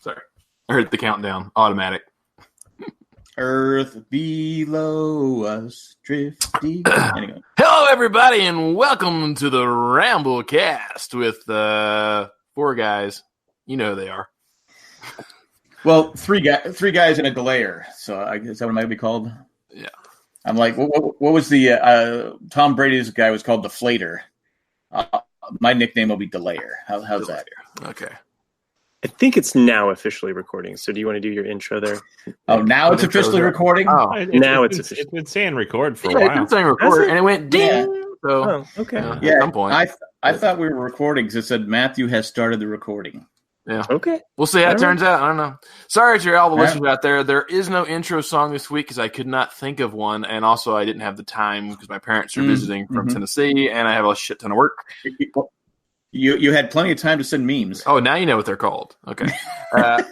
Sorry. I heard the countdown. Automatic. Earth below us drifting. Anyway. Hello, everybody, and welcome to the Ramblecast with 4 guys. You know who they are. Well, three guys and a delayer. So is that what it might be called? Yeah. I'm like, what was the Tom Brady's guy was called Deflator. My nickname will be Delayer. How's that? Okay. I think it's now officially recording. So do you want to do your intro there? Oh, now it's officially recording? Oh, now it's official. It's been saying record for a Yeah, while. it's been saying record, and it went ding. Yeah. So, okay. Yeah, at some point. I thought we were recording because it said Matthew has started the recording. Yeah. Okay. We'll see how it turns out. I don't know. Sorry to all the Yeah. listeners out there. There is no intro song this week because I could not think of one, and also I didn't have the time because my parents are visiting from Tennessee, and I have a shit ton of work. You had plenty of time to send memes. Oh, now you know what they're called. Okay. But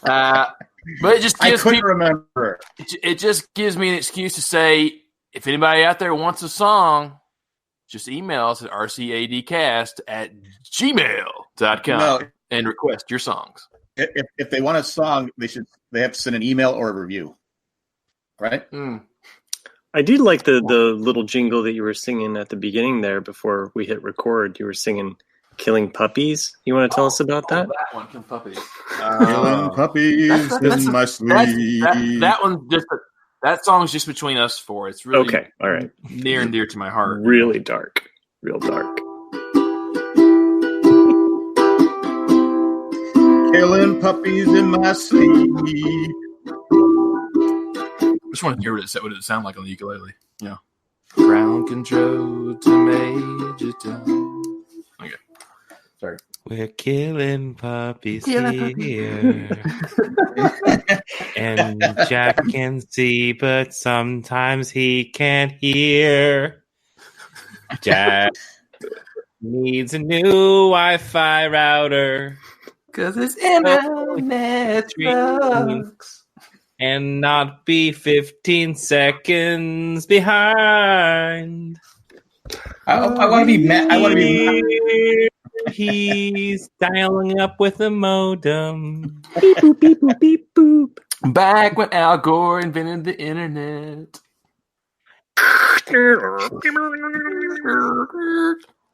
it just gives remember. It just gives me an excuse to say, if anybody out there wants a song, just email us at RCADCast@gmail.com and request your songs. If they want a song, they have to send an email or a review. Right? I do like the little jingle that you were singing at the beginning there before we hit record. You were singing Killing Puppies. You want to tell us about that? That one, Killing Puppies. Killing puppies in my sleep. That one's just that song's just between us 4. It's really okay. All right. Near and dear to my heart. Really dark. Real dark. Killing puppies in my sleep. I just want to hear what it sound like on the ukulele. Yeah. Ground control to Major Tom. Okay. Sorry. We're killing puppies here. And Jack can see, but sometimes he can't hear. Jack needs a new Wi-Fi router. Because it's internet sucks. And not be 15 seconds behind. I want to be mad. I want to be. He's dialing up with a modem. Beep boop beep boop beep boop. Back when Al Gore invented the internet.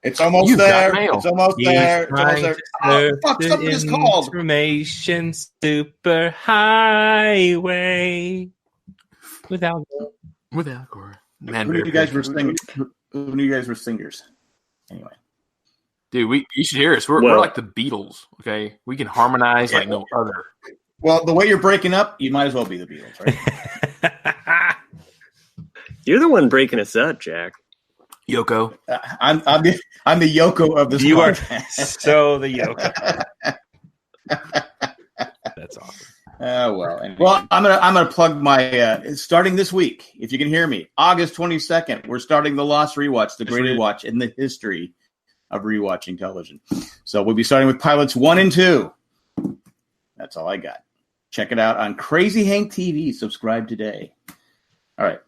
It's almost You've there. got mail. It's almost He's there. It's almost trying there. to Oh, surf fuck, the something is called. information superhighway without Al Gore. Who knew you guys were singers? Who knew you guys were singers? Anyway. Dude, you should hear us. We're like the Beatles, okay? We can harmonize like no other. Well, the way you're breaking up, you might as well be the Beatles, right? You're the one breaking us up, Jack. Yoko. I'm the Yoko of this You are podcast. so the Yoko. That's awesome. Well, anyway. Well, I'm gonna plug my starting this week. If you can hear me, August 22nd, we're starting the Lost Rewatch, the greatest rewatch in the history of rewatching television. So we'll be starting with pilots 1 and 2. That's all I got. Check it out on Crazy Hank TV. Subscribe today. All right,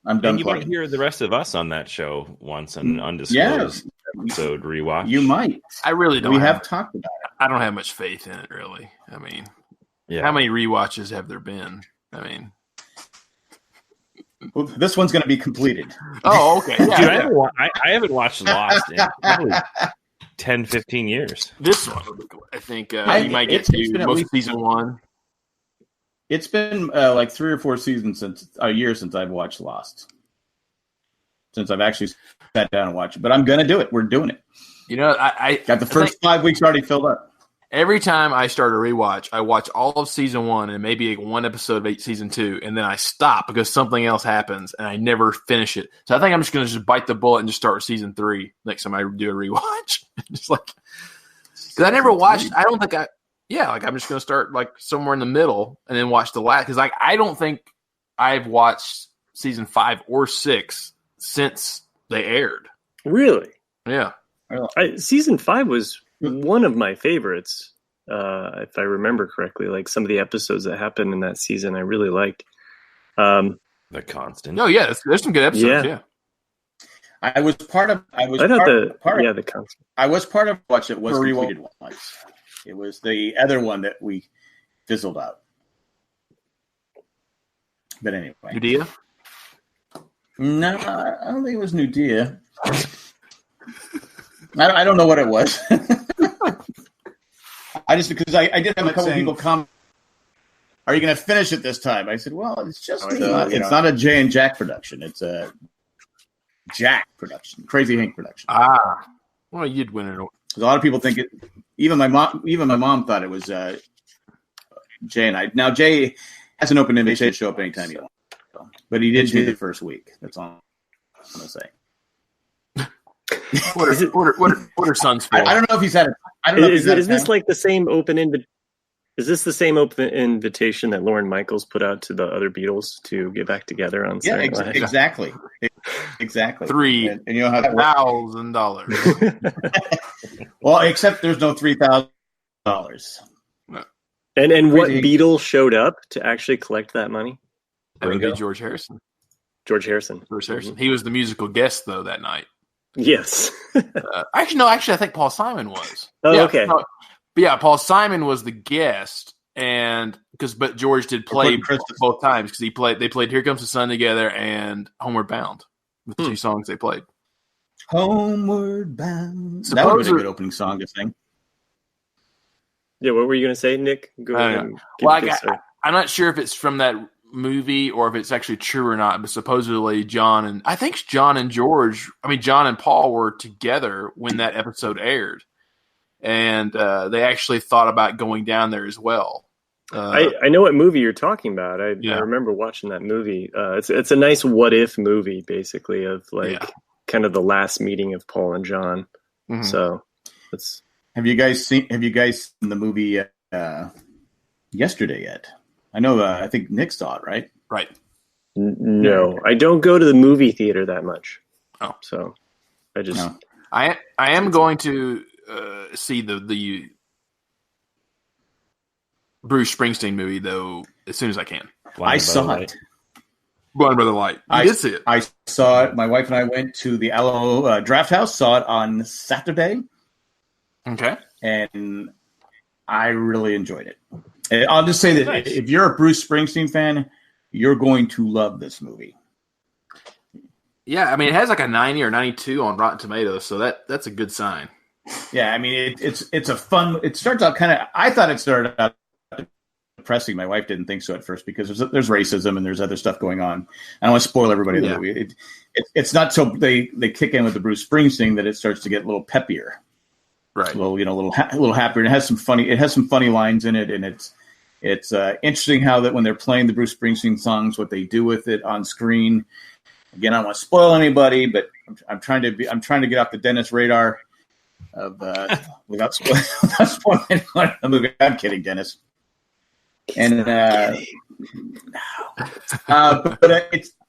I'm done. And you plugging. might hear the rest of us on that show once, an undisclosed episode rewatch. You might. I really don't. We have talked about it. I don't have much faith in it, really. I mean, Yeah. how many rewatches have there been? I mean, Well, this one's going to be completed. oh, okay. Yeah, Dude, yeah. I haven't watched Lost in probably 10, 15 years. This one, I think you might get it's been to at most least- season 1. It's been like 3 or 4 seasons since a year since I've watched Lost. Since I've actually sat down and watched it, but I'm going to do it. We're doing it. You know, I Got the first 5 weeks already filled up. every time I start a rewatch, I watch all of season 1 and maybe one episode of season 2, and then I stop because something else happens, and I never finish it. So I think I'm just going to just bite the bullet and just start with season 3 next time I do a rewatch. Just like, because I never watched. I don't think I'm just going to start like somewhere in the middle and then watch the last. Because like I don't think I've watched season 5 or 6 since they aired. Really? Yeah. Season 5 was one of my favorites, if I remember correctly. Like some of the episodes that happened in that season, I really liked. The Constant. No, yeah, there's some good episodes. Yeah. I was part of. The Constant. I was part of watch it was repeated once. It was the other one that we fizzled out. But anyway. Nudea? No, I don't think it was Nudea. I don't know what it was. Because I did have a couple people comment, are you going to finish it this time? I said, well, it's just it's not a Jay and Jack production. It's a Jack production, Crazy Hank production. Ah, well, you'd win it. A lot of people think it. Even my mom thought it was Jay and I. Now Jay has an open invitation to show up anytime he wants, but he did do the first week. That's all I'm going to say. What are sons for? I don't know if he's had it. I don't know. Is this like the same open Is this the same open invitation that Lorne Michaels put out to the other Beatles to get back together on? Yeah, exactly. 3 and you know how $1,000. Well, except there's no $3,000. And what Beatle showed up to actually collect that money? That would be George Harrison. George Harrison. Mm-hmm. He was the musical guest though that night. Yes. Actually, I think Paul Simon was. Oh, okay. No, but yeah, Paul Simon was the guest, but George did play both times because they played "Here Comes the Sun" together and "Homeward Bound" with the 2 songs they played. Homeward Bound. That would be a good opening song to sing. Yeah, what were you going to say, Nick? Go ahead. I'm not sure if it's from that movie or if it's actually true or not, but supposedly John and Paul were together when that episode aired. And they actually thought about going down there as well. I know what movie you're talking about. I remember watching that movie. It's a nice what if movie, basically, of kind of the last meeting of Paul and John. Mm-hmm. So it's. Have you guys seen the movie yesterday yet? I know. I think Nick saw it, right? Right. No, I don't go to the movie theater that much. Oh, so I just. No. I am going to. See the Bruce Springsteen movie though as soon as I can. I saw it. Blind by the Light. I did see it. I saw it. My wife and I went to the Alamo Draft House. Saw it on Saturday. Okay, and I really enjoyed it. And I'll just say that if you're a Bruce Springsteen fan, you're going to love this movie. Yeah, I mean it has like a 90 or 92 on Rotten Tomatoes, so that's a good sign. Yeah, I mean it's a fun. It starts out kind of. I thought it started out depressing. My wife didn't think so at first because there's racism and there's other stuff going on. I don't want to spoil everybody the movie. It's not so they kick in with the Bruce Springsteen that it starts to get a little peppier, right? A little happier. And it has some funny lines in it, and it's interesting how that when they're playing the Bruce Springsteen songs, what they do with it on screen. Again, I don't want to spoil anybody, but I'm trying to get off the Dennis radar. Without spoiling the movie. I'm kidding, Dennis. And but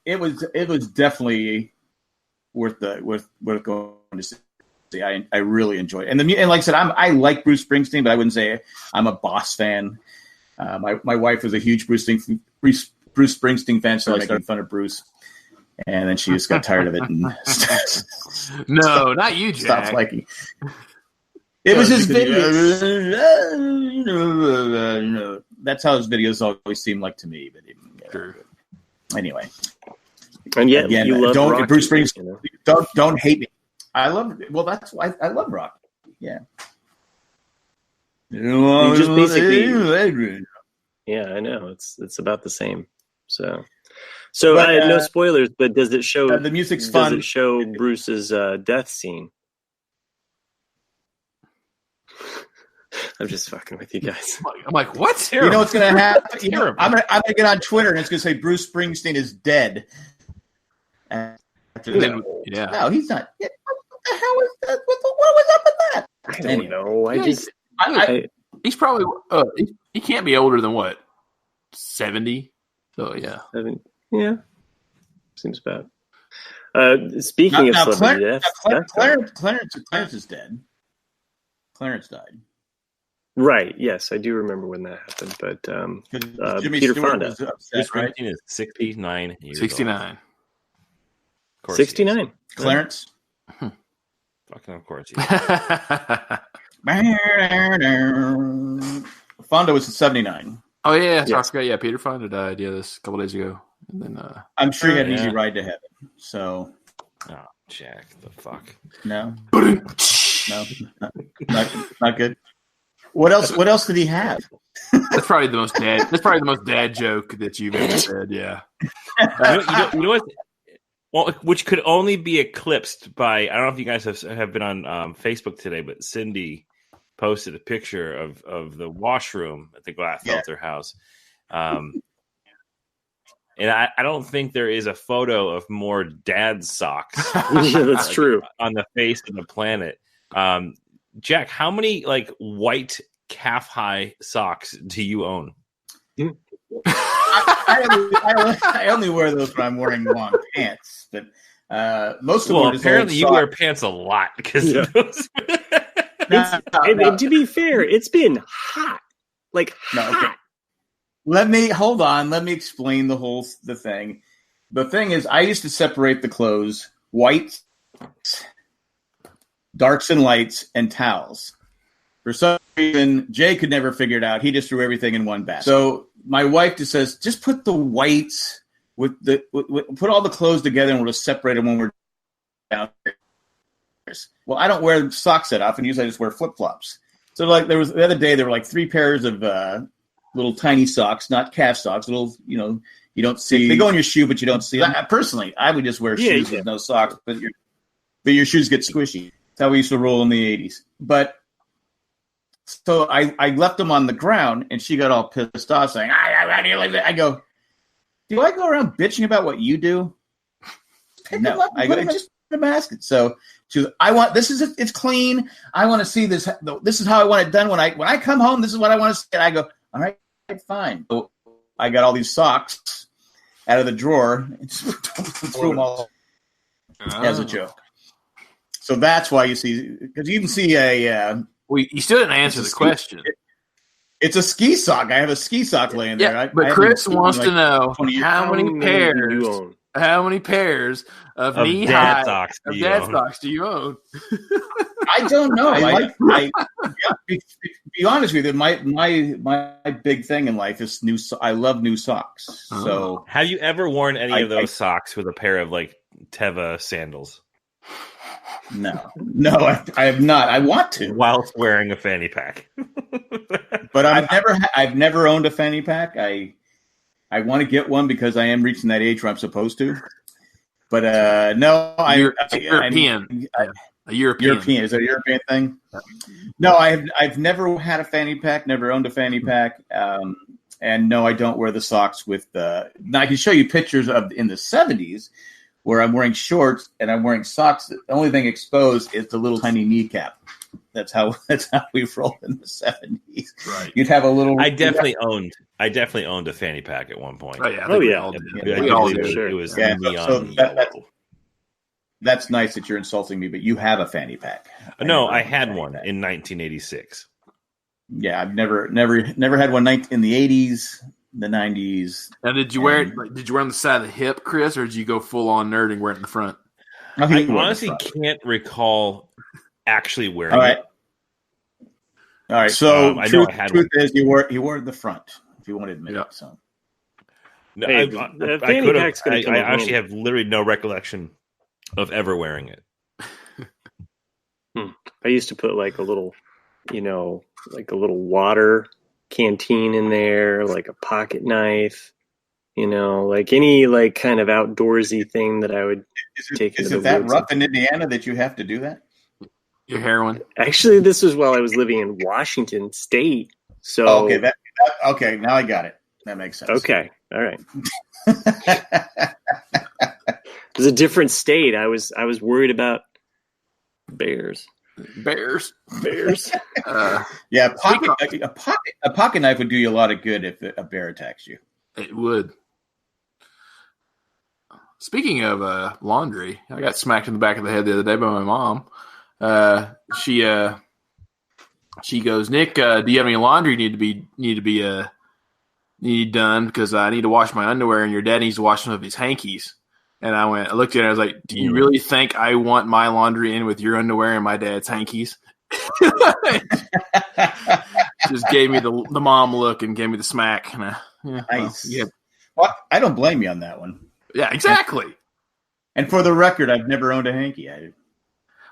it was definitely worth going to see. I really enjoyed it. And like I said, I like Bruce Springsteen, but I wouldn't say I'm a boss fan. My wife was a huge Bruce Springsteen fan, so I started making fun of Bruce. And then she just got tired of it. And no, not you, Jack. Stopped liking. It was his videos. That's how his videos always seem like to me. But anyway, and yet you love rock, Bruce Springsteen. Don't hate me. I love. Well, that's why I love rock. Yeah. You just basically. Yeah, I know. It's about the same. So no spoilers, but does it show the music's fun? Does it show Bruce's death scene? I'm just fucking with you guys. I'm like, what? You know what's going to happen? I'm gonna get on Twitter and it's going to say Bruce Springsteen is dead. No, he's not. What the hell is that? What was up with that? I don't know. He's probably he can't be older than what 70. So yeah. Yeah, seems bad. Speaking of celebrity death, Clarence is dead. Clarence died. Right. Yes, I do remember when that happened. But Peter Fonda, Bruce Springsteen is 69 years 69. Old. 69. Clarence. Fucking of course. Fonda was in 79. Oh yeah, so I forgot. Yeah, Peter Fonda died. Yeah, this a couple days ago, and then I'm sure he had an easy ride to heaven. So, Jack, the fuck. No, not good. What else? What else did he have? That's probably the most dad. That's probably the most dad joke that you've ever said. Yeah. You know what? Well, which could only be eclipsed by, I don't know if you guys have been on Facebook today, but Cindy posted a picture of the washroom at the Glatfelter house. And I don't think there is a photo of more dad socks. That's true. On the face of the planet. Jack, how many white calf high socks do you own? I only wear those when I'm wearing long pants, but most of them. Apparently you wear pants a lot because of those. And to be fair, it's been hot, hot. Okay. Let me explain the thing. The thing is, I used to separate the clothes: whites, darks and lights, and towels. For some reason, Jay could never figure it out. He just threw everything in one basket. So my wife just says, just put the whites put all the clothes together, and we'll just separate them when we're downstairs. Well, I don't wear socks that often. Usually I just wear flip-flops. So there was the other day, there were 3 pairs of little tiny socks, not calf socks, little, you don't see. They go in your shoe, but you don't see them. Personally, I would just wear shoes with no socks, but your shoes get squishy. That's how we used to roll in the 80s. But so I left them on the ground, and she got all pissed off, saying, "How do you leave that?" I go, "Do I go around bitching about what you do?" No, I go, just put in the basket. So she goes, it's clean. I want to see this. This is how I want it done. When I come home, this is what I want to see. And I go, all right, fine. So I got all these socks out of the drawer and threw them all as a joke. So that's why you see, because you can see you still didn't answer the question. It's a ski sock. I have a ski sock laying there. But Chris wants to know how many pairs of knee-high socks do you own? I don't know. Be honest with you, my big thing in life is I love new socks. Oh. So, have you ever worn any of those socks with a pair of Teva sandals? No, I have not. I want to, whilst wearing a fanny pack. But I've never owned a fanny pack. I want to get one because I am reaching that age where I'm supposed to. But no, European. A European. Is that a European thing? No, I've never had a fanny pack. Never owned a fanny pack. And no, I don't wear the socks with the. Now I can show you pictures of in the 70s. Where I'm wearing shorts and I'm wearing socks. The only thing exposed is the little tiny kneecap. That's how we rolled in the 70s. Right. You'd have a little. I definitely owned a fanny pack at one point. Oh yeah. We all did. It was neon yellow. That's nice that you're insulting me, but you have a fanny pack. No, I had one in 1986. Yeah, I've never had one in the 80s. The 90s. Now, did you wear it? Did you wear it on the side of the hip, Chris, or did you go full on nerd and wear it in the front? I honestly can't recall actually wearing it. All right. So I know I had truth is, you wore it in the front. If you want to admit it. So. No, I could have. I actually have literally no recollection of ever wearing it. I used to put a little water canteen in there, a pocket knife, any kind of outdoorsy thing that I would take. Is it that rough in Indiana that you have to do that? Your heroin? Actually, this was while I was living in Washington State. So okay, now I got it. That makes sense. Okay, all right. It was a different state. I was worried about bears. Yeah, a pocket knife would do you a lot of good if a bear attacks you. It would. Speaking of laundry, I got smacked in the back of the head the other day by my mom. She goes, "Nick, do you have any laundry need to be done? Because I need to wash my underwear, and your dad needs to wash some of his hankies." And I looked at her and I was like, "Do you really think I want my laundry in with your underwear and my dad's hankies?" Just gave me the mom look and gave me the smack. And Nice. yeah, Well, I don't blame you on that one. yeah, exactly. And for the record, I've never owned a hanky.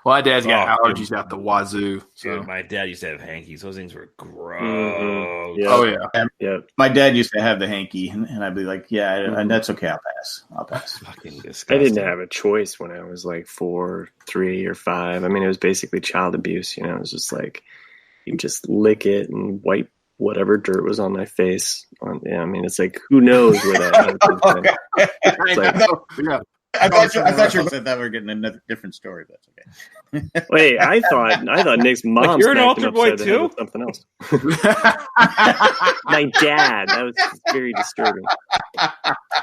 Well, my dad's got Oh, allergies out the wazoo. So. Dude, my dad used to have hankies. Those things were gross. Mhm. Yeah. Oh yeah. Yeah. My dad used to have the hanky, and I'd be like, yeah, and that's okay. I'll pass. Fucking I disgusting. didn't have a choice when I was like 4, 3, or 5. I mean, it was basically child abuse. It was just like you just lick it and wipe whatever dirt was on my face. I mean, it's like who knows where that. It's like, Yeah. I thought you were getting another different story, but that's okay. wait, I thought Nick's mom. Like, you're an smacked him altar boy upside the head too? with something else. My dad. That was very disturbing.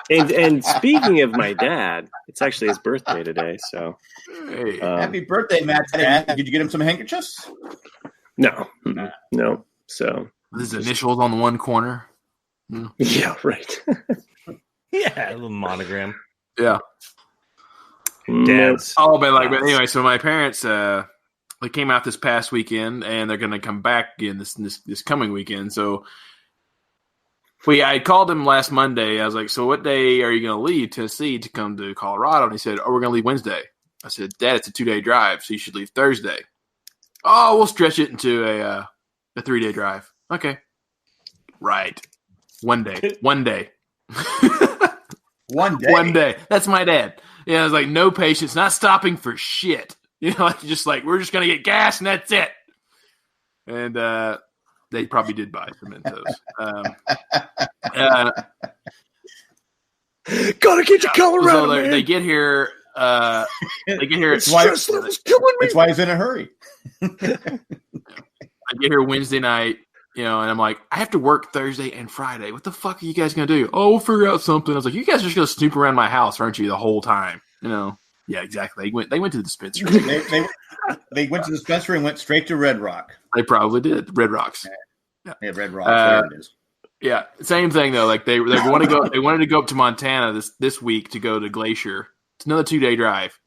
And speaking of my dad, it's actually his birthday today. So Hey. Happy birthday, Matt! Dad. Did you get him some handkerchiefs? no. So His initials on the one corner. yeah, right. Yeah, a little monogram. Yeah. Dad's. Oh, but anyway, so my parents they came out this past weekend, and they're going to come back again this coming weekend. So I called him last Monday. I was like, so what day are you going to leave Tennessee to come to Colorado? And he said, oh, we're going to leave Wednesday. I said, Dad, it's a 2-day drive, so you should leave Thursday. Oh, we'll stretch it into a 3-day drive. Okay. Right. One day. One day. One day. That's my dad. I was like, no patience, not stopping for shit. Just like, we're just going to get gas and that's it. And they probably did buy some Mentos. Gotta get to Colorado, so man. they get here. Stress level's killing me. That's why he's in a hurry. I get here Wednesday night, and I'm like, I have to work Thursday and Friday. What the fuck are you guys going to do? Oh, we'll figure out something. I was like, you guys are just going to snoop around my house, aren't you, the whole time? Yeah, exactly. They went to the dispensary. They went to the dispensary and went straight to Red Rock. They probably did. Red Rocks. Yeah, Red Rock. There it is. Yeah, same thing though. Like they want to go. They wanted to go up to Montana this week to go to Glacier. It's another 2-day drive.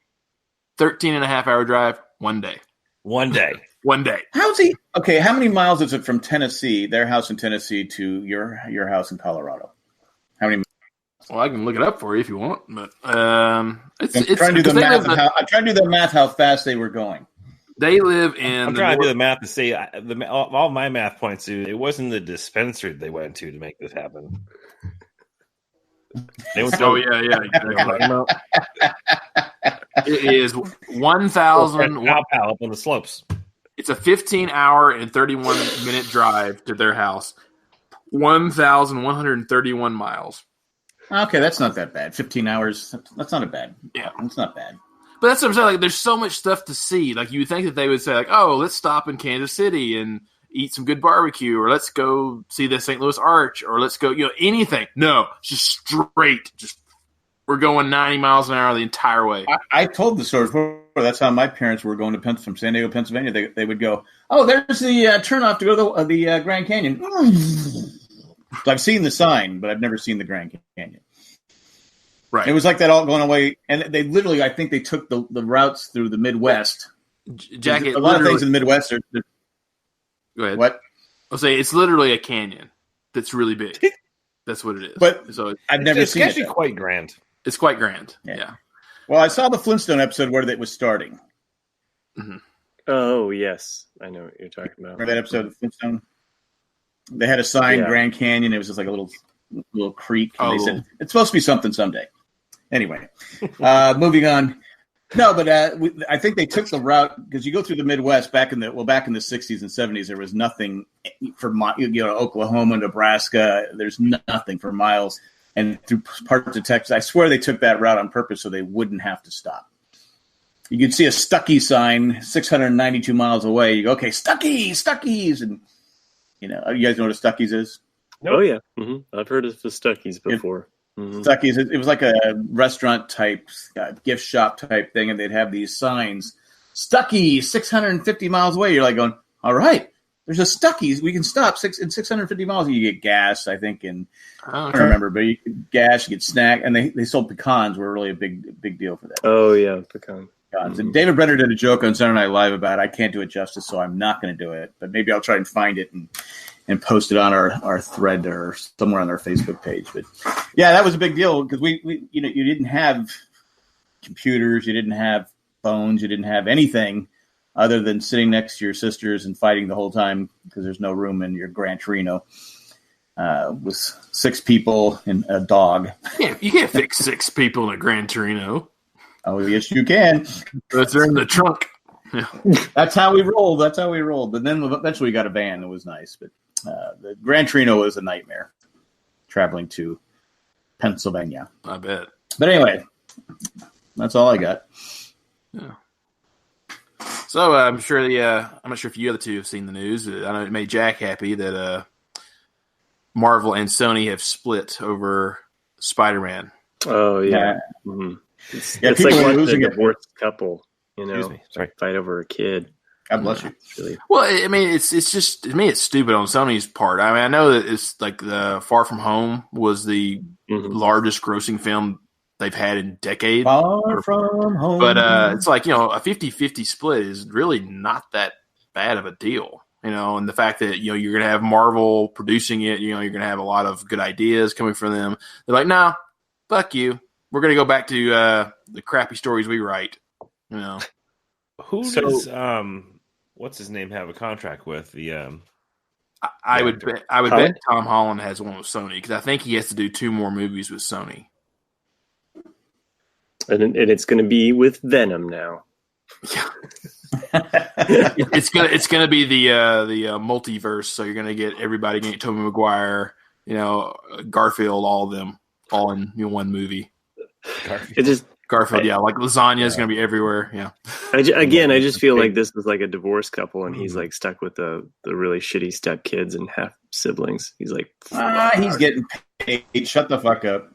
13.5-hour drive. 1 day. 1 day. 1 day. How's he? Okay, how many miles is it from Tennessee, their house in Tennessee, to your house in Colorado? How many? Well, I can look it up for you if you want, but I'm trying to do the math. How fast they were going. They live in. I'm trying to do the math to see. All my math points to it wasn't the dispensary they went to make this happen. They went to, yeah. Exactly. It is 1,000. up on the slopes. It's a 15-hour and 31-minute drive to their house. 1,131 miles. Okay, that's not that bad. 15 hours. That's not a bad. Yeah, that's not bad. But that's what I'm saying. Like, there's so much stuff to see. Like, you would think that they would say, like, "Oh, let's stop in Kansas City and eat some good barbecue, or let's go see the St. Louis Arch, or let's go, anything." No, just straight. Just we're going 90 miles an hour the entire way. I told the story before. That's how my parents were going to from San Diego, Pennsylvania. They would go, "Oh, there's the turnoff to go to the Grand Canyon." So I've seen the sign, but I've never seen the Grand Canyon. Right. It was like that all going away, and they literally, I think they took the routes through the Midwest. Jack, a lot of things in the Midwest are. Go ahead. What? I'll say it's literally a canyon that's really big. That's what it is. But so I've never seen it. It's actually quite grand. It's quite grand. Yeah. Well, I saw the Flintstone episode where it was starting. Mm-hmm. Oh, yes. I know what you're talking about. Remember that episode of Flintstone? They had a sign, Grand Canyon. It was just like a little creek. And they said, it's supposed to be something someday. Anyway, moving on. No, but I think they took the route because you go through the Midwest back in the 60s and 70s. There was nothing for Oklahoma, Nebraska. There's nothing for miles, and through parts of Texas. I swear they took that route on purpose so they wouldn't have to stop. You could see a Stuckey sign 692 miles away. You go, okay, Stuckies, and you guys know what a Stuckey's is? Oh yeah, mm-hmm. I've heard of the Stuckies before. Mm-hmm. Stuckey's, it was like a restaurant type, gift shop type thing, and they'd have these signs. Stuckey's 650 miles away. You're like going, all right, there's a Stuckey's. We can stop in 650 miles. You get gas, I think, and I don't remember, but you get gas, you get snack, and they sold pecans. Were really a big deal for that. Oh yeah, pecan. cons. And David Brenner did a joke on Saturday Night Live about it. I can't do it justice, so I'm not going to do it. But maybe I'll try and find it and post it on our thread or somewhere on our Facebook page. But yeah, that was a big deal because we you didn't have computers, you didn't have phones, you didn't have anything other than sitting next to your sisters and fighting the whole time because there's no room in your Gran Torino. With 6 people and a dog. Yeah, you can't fix 6 people in a Gran Torino. Oh, yes, you can. But they're in the trunk. Yeah. That's how we rolled. And then eventually we got a van. It was nice. But the Gran Torino was a nightmare traveling to Pennsylvania. I bet. But anyway, that's all I got. Yeah. So I'm sure I'm not sure if you other two have seen the news. I know it made Jack happy that Marvel and Sony have split over Spider-Man. Oh yeah. Mm-hmm. It's like watching a divorced couple, Excuse me. Sorry. Fight over a kid. God bless you. Really... Well, I mean, it's just to me, it's stupid on Sony's part. I mean, I know that it's like the Far From Home was the largest grossing film they've had in decades. Far From Home. But it's like, a 50-50 split is really not that bad of a deal. And the fact that, you're going to have Marvel producing it, you're going to have a lot of good ideas coming from them. They're like, no, fuck you. We're going to go back to the crappy stories we write. Who does what's his name have a contract with? The I would bet Tom Holland has one with Sony because I think he has to do 2 more movies with Sony. And it's going to be with Venom now. Yeah. it's gonna be the multiverse. So you're gonna get everybody. Get Tobey Maguire, Garfield, all of them, all in one movie. Garfield, yeah, like lasagna is gonna be everywhere. Yeah. I just feel like this is like a divorced couple, and he's like stuck with the really shitty stepkids and half siblings. He's like, he's getting paid. Shut the fuck up.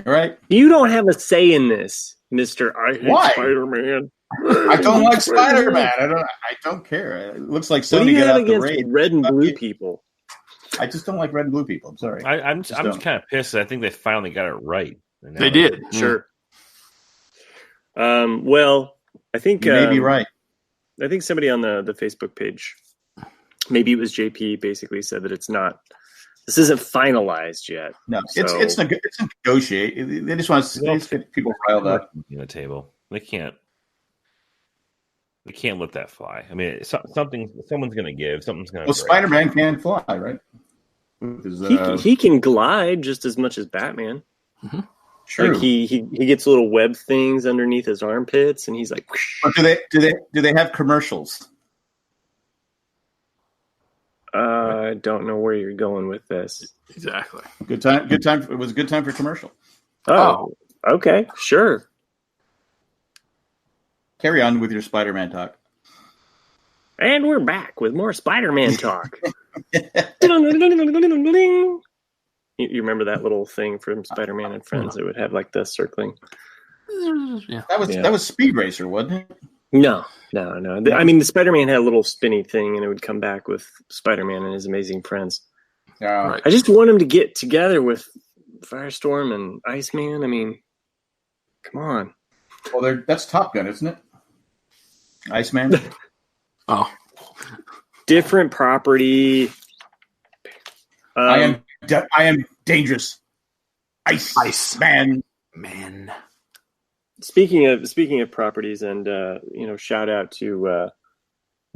All right. You don't have a say in this, Mister. I hate Spider-Man. I don't like Spider-Man. I don't care. It looks like Sony got out the raid. Red and blue people. I just don't like red and blue people. I'm sorry. I'm just kind of pissed. I think they finally got it right. They did. Sure. Well, I think you may be right. I think somebody on the Facebook page, maybe it was JP, basically said that this isn't finalized yet. No, it's negotiate. They just want to get people riled up. The table. They can't let that fly. I mean, someone's going to give. Something's going to. Well, Spider-Man can fly, right? He can glide just as much as Batman. Mm-hmm. Sure. Like he gets little web things underneath his armpits, and he's like. But do they have commercials? I don't know where you're going with this. Exactly. Good time. It was a good time for commercial. Oh. Okay. Sure. Carry on with your Spider-Man talk. And we're back with more Spider-Man talk. You remember that little thing from Spider-Man and Friends? It would have like the circling. Yeah. That was Speed Racer, wasn't it? No. I mean, the Spider-Man had a little spinny thing, and it would come back with Spider-Man and his amazing friends. Right. I just want him to get together with Firestorm and Iceman. I mean, come on. Well, that's Top Gun, isn't it? Iceman. Oh, different property. I am dangerous. Ice man. Speaking of properties, and shout out to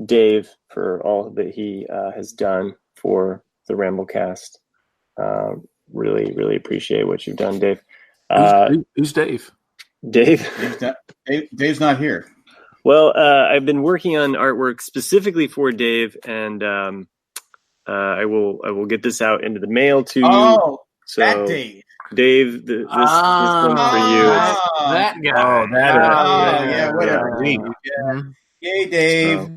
Dave for all that he has done for the Ramblecast. Really, really appreciate what you've done, Dave. Who's Dave? Dave. Dave's not here. Well, I've been working on artwork specifically for Dave, and I will get this out into the mail to you. Oh, so, that Dave. Dave, this one's for you. That guy. Oh, yeah, whatever. Yeah. Yay, Dave.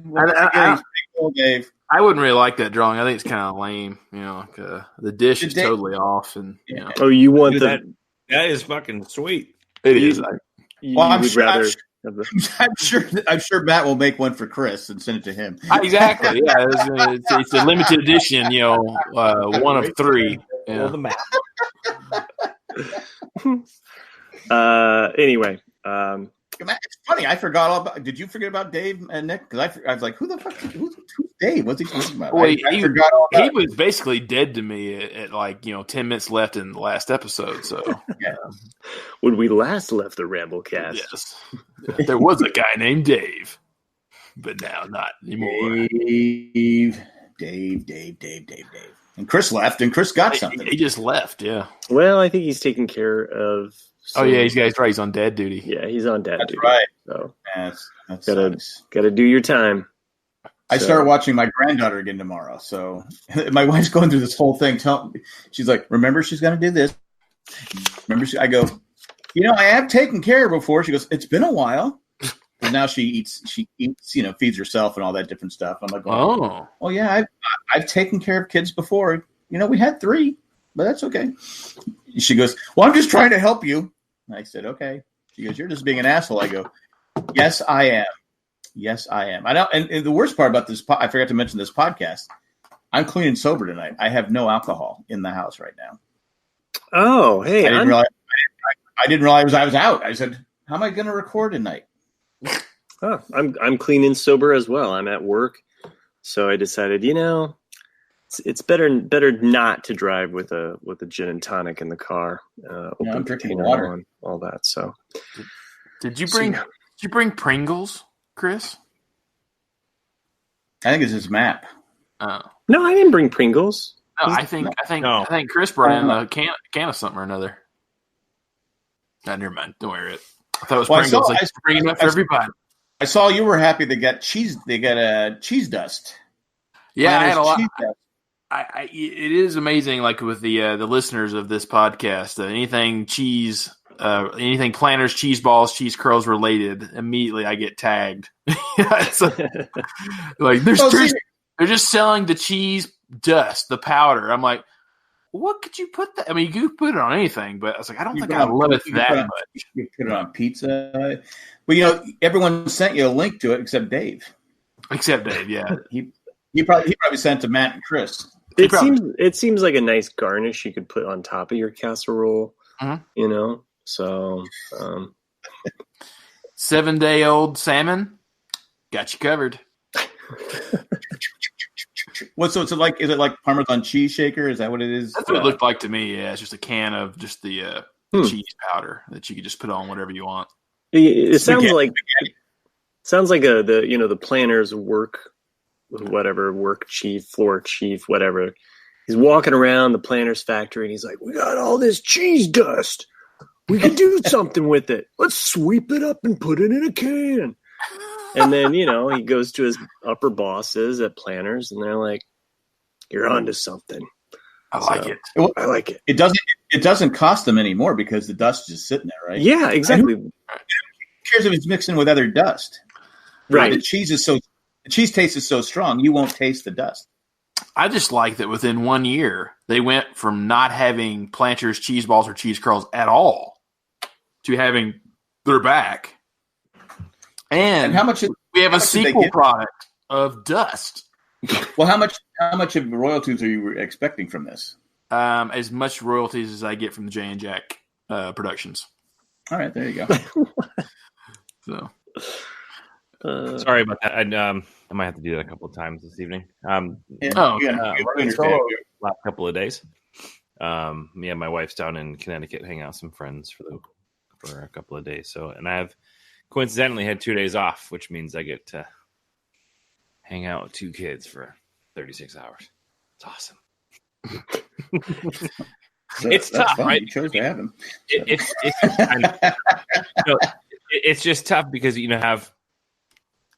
Dave. I wouldn't really like that drawing. I think it's kind of lame. The dish is totally off, and Oh, you want that is fucking sweet. It is. I'm sure Matt will make one for Chris and send it to him. Exactly. Yeah, it's a limited edition. One of 3. Yeah. The map. Anyway, It's funny. I forgot all about. Did you forget about Dave and Nick? Because I was like, who the fuck? Who's Dave? What's he talking about? Boy, I forgot all about. He was basically dead to me at 10 minutes left in the last episode. So Yeah. When we last left the Ramblecast, yes, there was a guy named Dave, but now not anymore. Dave. And Chris left, and Chris got something. He just left. Yeah. Well, I think he's taking care of. Oh yeah, he's right. He's on dad duty. Yeah, he's on dad duty. Right. So That's gotta do your time. I start watching my granddaughter again tomorrow. So my wife's going through this whole thing. She's like, remember, she's going to do this. I go, I have taken care of her before. She goes, it's been a while. And now she eats, feeds herself and all that different stuff. I'm like, oh yeah, I've taken care of kids before. We had 3, but that's okay. She goes, well, I'm just trying to help you. And I said, okay. She goes, you're just being an asshole. I go, yes, I am. I know. And the worst part about this, I forgot to mention this podcast. I'm clean and sober tonight. I have no alcohol in the house right now. Oh, hey. I didn't realize I was out. I said, how am I going to record tonight? Oh, I'm clean and sober as well. I'm at work. So I decided, it's better not to drive with a gin and tonic in the car. I'm drinking water on, all that. So Did you bring Pringles, Chris? I think it's his map. Oh. No, I didn't bring Pringles. No, I think Chris brought in a can of something or another. Never mind. Don't worry it. I thought it was Pringles. I bringing it up for everybody. I saw you were happy they got cheese. They got a cheese dust. Yeah, I had a lot. It is amazing, like with the listeners of this podcast, anything cheese, anything Planters, cheese balls, cheese curls related, immediately I get tagged. Like they're just selling the cheese dust, the powder. I'm like, what could you put that? I mean, you could put it on anything, but I was like, I don't think I love it that much. You put it on pizza. Well, everyone sent you a link to it except Dave. Yeah. he probably sent to Matt and Chris. It seems like a nice garnish you could put on top of your casserole. Mm-hmm. So 7-day-old salmon, got you covered. So it's like? Is it like Parmesan cheese shaker? Is that what it is? That's what it looked like to me. Yeah, it's just a can of just the cheese powder that you could just put on whatever you want. It sounds like the Planters work chief, floor chief, whatever. He's walking around the Planters factory and he's like, "We got all this cheese dust. We can do something with it. Let's sweep it up and put it in a can." And then, he goes to his upper bosses at Planters and they're like, "You're onto something." I like it. I like it. It doesn't cost them anymore because the dust is just sitting there, right? Yeah, exactly. Who cares if it's mixing with other dust? Right. The cheese taste is so strong, you won't taste the dust. I just like that within 1 year, they went from not having Planters cheese balls or cheese curls at all to having their back. And how much? We have a sequel product of dust. Well, how much of royalties are you expecting from this? As much royalties as I get from the Jay and Jack Productions. All right, there you go. So, sorry about that. I might have to do that a couple of times this evening. Last couple of days. Me and my wife's down in Connecticut, hanging out with some friends for a couple of days. So, and I have coincidentally had 2 days off, which means I get to hang out with 2 kids for 36 hours. It's awesome. It's tough, fun. right? You chose to have them. It's just tough because have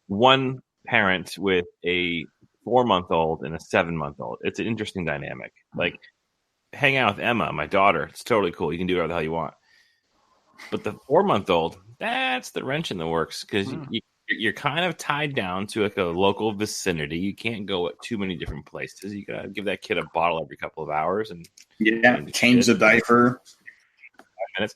one parent with a 4-month-old and a 7-month-old. It's an interesting dynamic. Like hang out with Emma, my daughter. It's totally cool. You can do whatever the hell you want. But the 4-month-old, that's the wrench in the works because you're kind of tied down to like a local vicinity. You can't go at too many different places. You gotta give that kid a bottle every couple of hours and change the diaper. 5 minutes.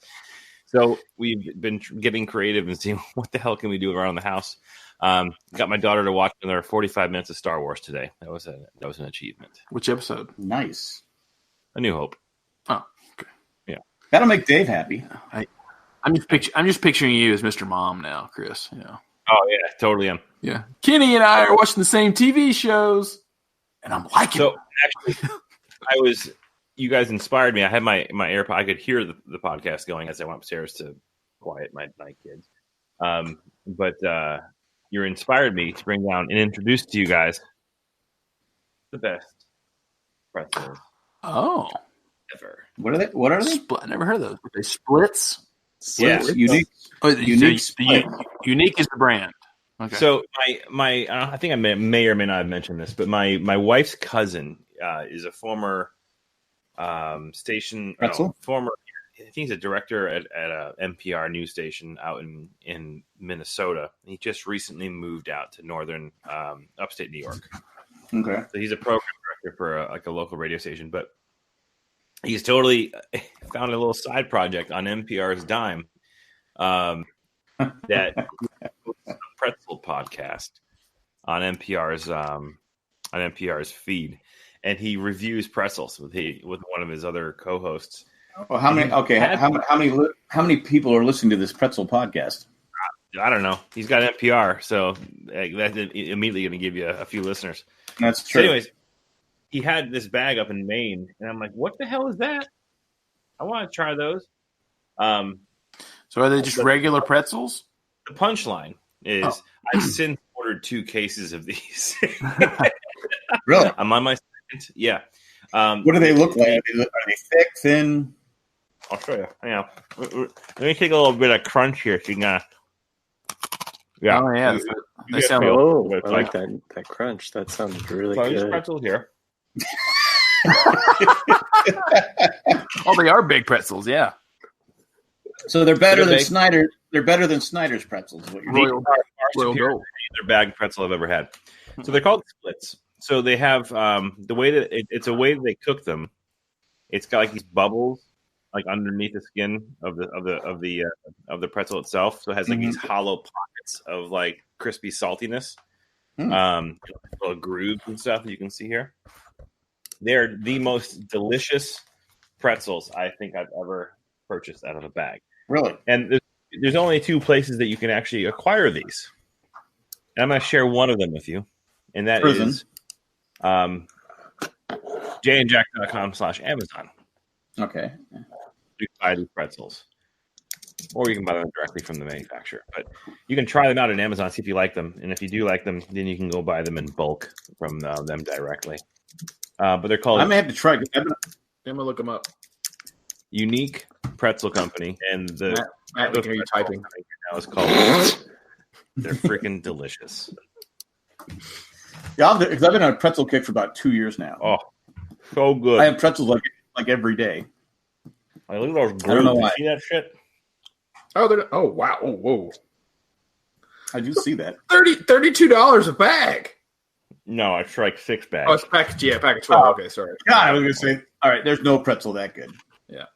So we've been getting creative and seeing what the hell can we do around the house. Got my daughter to watch another 45 minutes of Star Wars today. That was an achievement. Which episode? Nice. A New Hope. Oh, okay. Yeah. That'll make Dave happy. I'm just picturing you as Mr. Mom now, Chris. Yeah. Oh yeah, totally am. Yeah. Kenny and I are watching the same TV shows, and I'm liking it. So actually, you guys inspired me. I had my AirPod. I could hear the podcast going as I went upstairs to quiet my kids. But you inspired me to bring down and introduce to you guys the best pretzels. Oh. Ever. What are they? I never heard of those. Are they splits? Yeah. Unique. Oh, Unique. Unique is the brand. Okay. So my I think I may or may not have mentioned this, but my wife's cousin is a former station former. I think he's a director at a NPR news station out in Minnesota. He just recently moved out to northern upstate New York. Okay. So he's a program director for a local radio station, but he's totally found a little side project on NPR's dime that pretzel podcast on NPR's feed, and he reviews pretzels with one of his other co-hosts. Well, how many people are listening to this pretzel podcast? I don't know. He's got NPR, so that's immediately going to give you a few listeners. That's true. So anyways, he had this bag up in Maine, and I'm like, "What the hell is that? I want to try those." So are they just regular pretzels? The punchline is I've since ordered 2 cases of these. Really? I'm on my second. Yeah. What do they look like? Are they thick, thin? I'll show you. Yeah. Let me take a little bit of crunch here. So you can, yeah. Oh, yeah. They sound. Oh, I like that crunch. That sounds really so good. These pretzels here. Oh, they are big pretzels. Yeah. So they're better than Snyder. They're better than Snyder's pretzels. Is what you're Royal Gold. Their bag pretzel I've ever had. So they're called splits. So they have the way that it's a way that they cook them. It's got like these bubbles like underneath the skin of the pretzel itself. So it has like these hollow pockets of like crispy saltiness, little grooves and stuff that you can see here. They're the most delicious pretzels I think I've ever purchased out of a bag. Really? And there's only 2 places that you can actually acquire these. And I'm going to share one of them with you, and that is jandjack.com/Amazon. Okay. You can buy these pretzels, or you can buy them directly from the manufacturer. But you can try them out on Amazon, see if you like them, and if you do like them, then you can go buy them in bulk from them directly. But they're called. I may have to try. I'm gonna look them up. Unique Pretzel Company, and Matt, look, are you typing? Now it's called. They're freaking delicious. Yeah, because I've been on a pretzel kick for about 2 years now. Oh, so good! I have pretzels like every day. Like, look at those grooves. I don't know why. You see that shit? Oh, wow! Oh, whoa! I do see that. $32 a bag. No, it's like 6 bags. Oh, it's package 12. Okay, sorry. God, I was gonna say. All right, there's no pretzel that good. Yeah,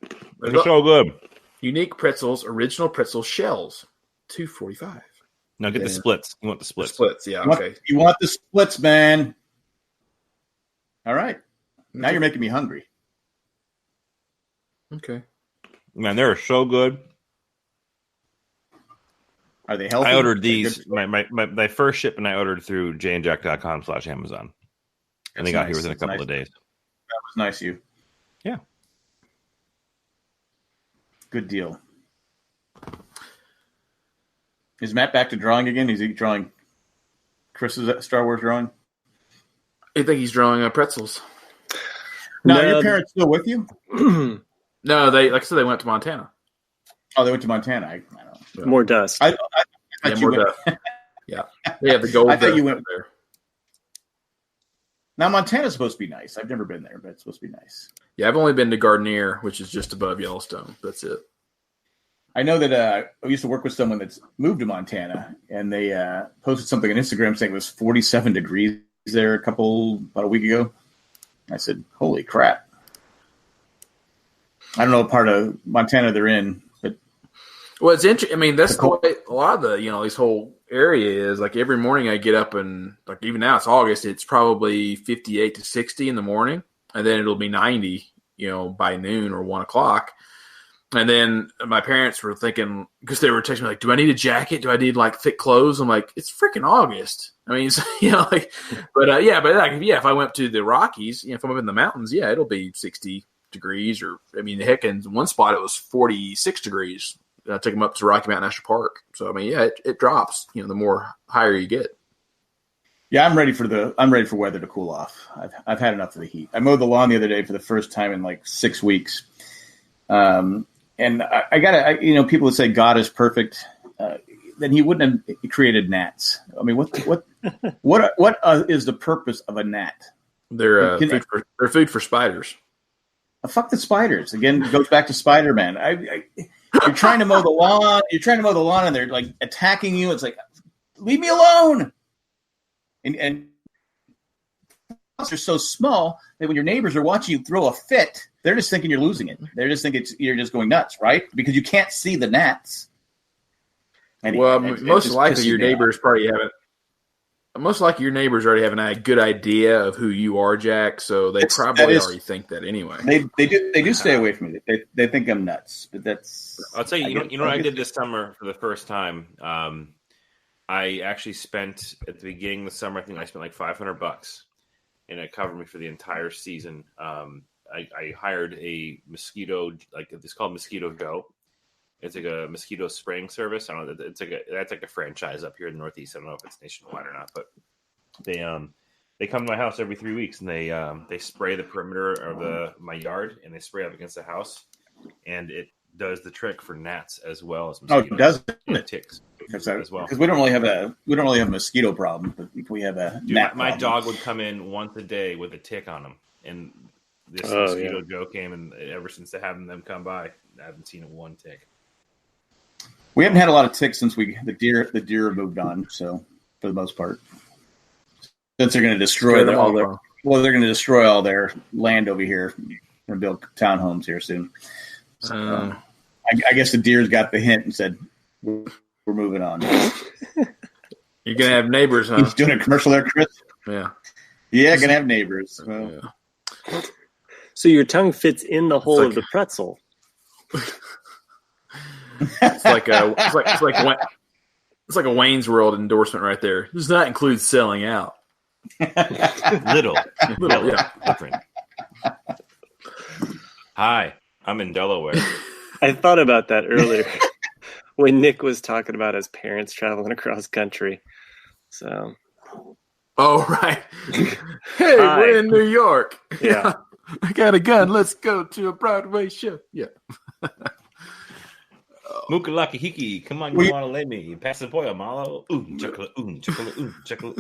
They're so good. Unique pretzels, original pretzel shells, $2.45. Now get the splits. You want the splits? Splits, yeah. Okay. You want the splits, man? All right. Now you're making me hungry. Okay. Man, they're so good. Are they healthy? I ordered these. My first shipment I ordered through jandjack.com/Amazon. And they got here within a couple of days. That was nice of you. Yeah. Good deal. Is Matt back to drawing again? Is he drawing Chris's Star Wars drawing? I think he's drawing pretzels. No, your parents still with you? No, they like I said, they went to Montana. Oh, they went to Montana. I don't know. More dust. I thought you went. Yeah, they have the gold. I thought you went there. Now Montana's supposed to be nice. I've never been there, but it's supposed to be nice. Yeah, I've only been to Gardenier, which is just above Yellowstone. That's it. I know that I used to work with someone that's moved to Montana, and they posted something on Instagram saying it was 47 degrees there about a week ago. I said, "Holy crap!" I don't know what part of Montana they're in, but well, it's interesting. I mean, that's the way a lot of the this whole area is. Like every morning, I get up and like even now it's August. It's probably 58 to 60 in the morning, and then it'll be 90, by noon or 1 o'clock. And then my parents were thinking, because they were texting me like, do I need a jacket? Do I need like thick clothes? I'm like, it's freaking August. I mean, so, but if I went to the Rockies, if I'm up in the mountains, it'll be 60 degrees heck, in one spot it was 46 degrees. I took them up to Rocky Mountain National Park. So, it drops, the more higher you get. Yeah, I'm ready for weather to cool off. I've had enough of the heat. I mowed the lawn the other day for the first time in like 6 weeks. And I gotta, people would say God is perfect. Then he wouldn't have created gnats. I mean, what is the purpose of a gnat? They're food for spiders. Fuck the spiders. Again, it goes back to Spider-Man. You're trying to mow the lawn. And they're like attacking you. It's like, leave me alone. And are so small that when your neighbors are watching you throw a fit, they're just thinking you're losing it. They're just thinking you're just going nuts, right? Because you can't see the gnats. Most likely your neighbors already have a good idea of who you are, Jack. So they probably already think that anyway. They do stay away from me. They think I'm nuts, but that's. I'll tell you. You know what I did this summer for the first time. I actually spent at the beginning of the summer. I think I spent like $500, and it covered me for the entire season. I hired a mosquito, it's called Mosquito Go. It's like a mosquito spraying service. I don't know. That's like a franchise up here in the Northeast. I don't know if it's nationwide or not, but they come to my house every 3 weeks and they spray the perimeter of my yard, and they spray up against the house, and it does the trick for gnats as well as mosquitoes. Oh, it does and ticks as well. Because we don't really have a mosquito problem, but we have a gnat my problem. dog would come in once a day with a tick on him, and this Mosquito Joe came, and ever since having them come by, I haven't seen one tick. We haven't had a lot of ticks since the deer moved on. So for the most part, since they're going to destroy they're going to destroy all their land over here. We're going to build townhomes here soon. So I guess the deers got the hint and said, "We're moving on." You're going to have neighbors, huh? He's doing a commercial there, Chris. Yeah, going to have neighbors. Well, yeah. So your tongue fits in the hole of the pretzel. It's like a Wayne's World endorsement right there. Does not include selling out. Little different. Hi, I'm in Delaware. I thought about that earlier when Nick was talking about his parents traveling across country. So, oh right. Hey, we're in New York. Yeah. I got a gun. Let's go to a Broadway show. Yeah. Mukalaki hiki, come on, you want to lay me? Pass the boy a malo. Chocolate, chocolate.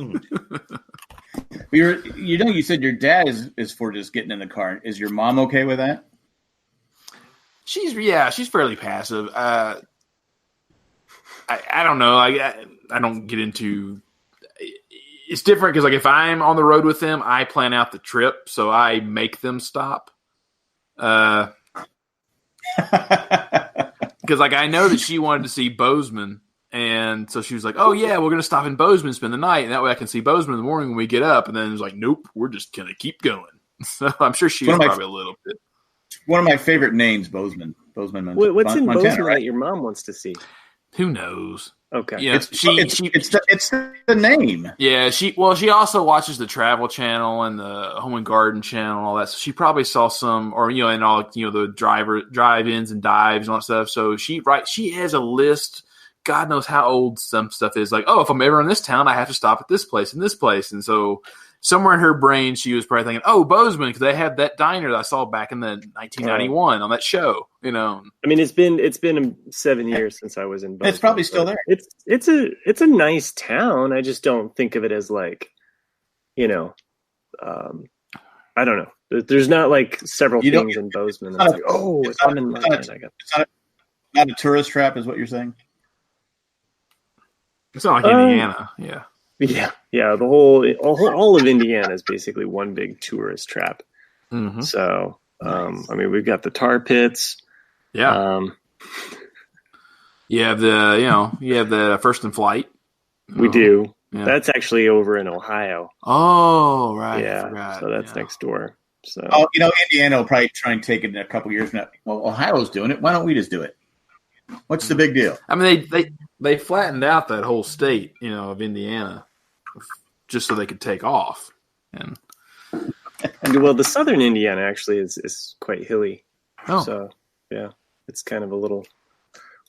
You said your dad is for just getting in the car. Is your mom okay with that? She's fairly passive. I don't know. I don't get into. It's different because if I'm on the road with them, I plan out the trip, so I make them stop. Because I know that she wanted to see Bozeman, and so she was like, "Oh yeah, we're gonna stop in Bozeman, spend the night, and that way I can see Bozeman in the morning when we get up." And then it was like, "Nope, we're just gonna keep going." So I'm sure she was probably a little bit. One of my favorite names, Bozeman. What's in Montana, Bozeman that your mom wants to see? Who knows? Okay, yeah, it's the name. Yeah, she also watches the Travel Channel and the Home and Garden Channel and all that. So she probably saw some, or and all the drive-ins and dives and all that stuff. So she has a list. God knows how old some stuff is. Like, oh, if I'm ever in this town, I have to stop at this place and this place. And so somewhere in her brain, she was probably thinking, "Oh, Bozeman, because they had that diner that I saw back in the 1991 on that show." I mean, it's been 7 years since I was in Bozeman. It's probably still there. It's a nice town. I just don't think of it as like, I don't know. There's not like several things in Bozeman. That's like, if I'm in Montana, I got. It's not a tourist trap, is what you're saying. It's not like Indiana, yeah. Yeah. All of Indiana is basically one big tourist trap. Mm-hmm. So, I mean, we've got the tar pits. Yeah. You have the First and Flight. We do. Yeah. That's actually over in Ohio. Oh, right. Yeah. So that's next door. So, Indiana will probably try and take it in a couple years now. Well, Ohio's doing it. Why don't we just do it? What's the big deal? I mean, they flattened out that whole state, of Indiana, just so they could take off. And well, the southern Indiana actually is quite hilly. Oh. So, yeah, it's kind of a little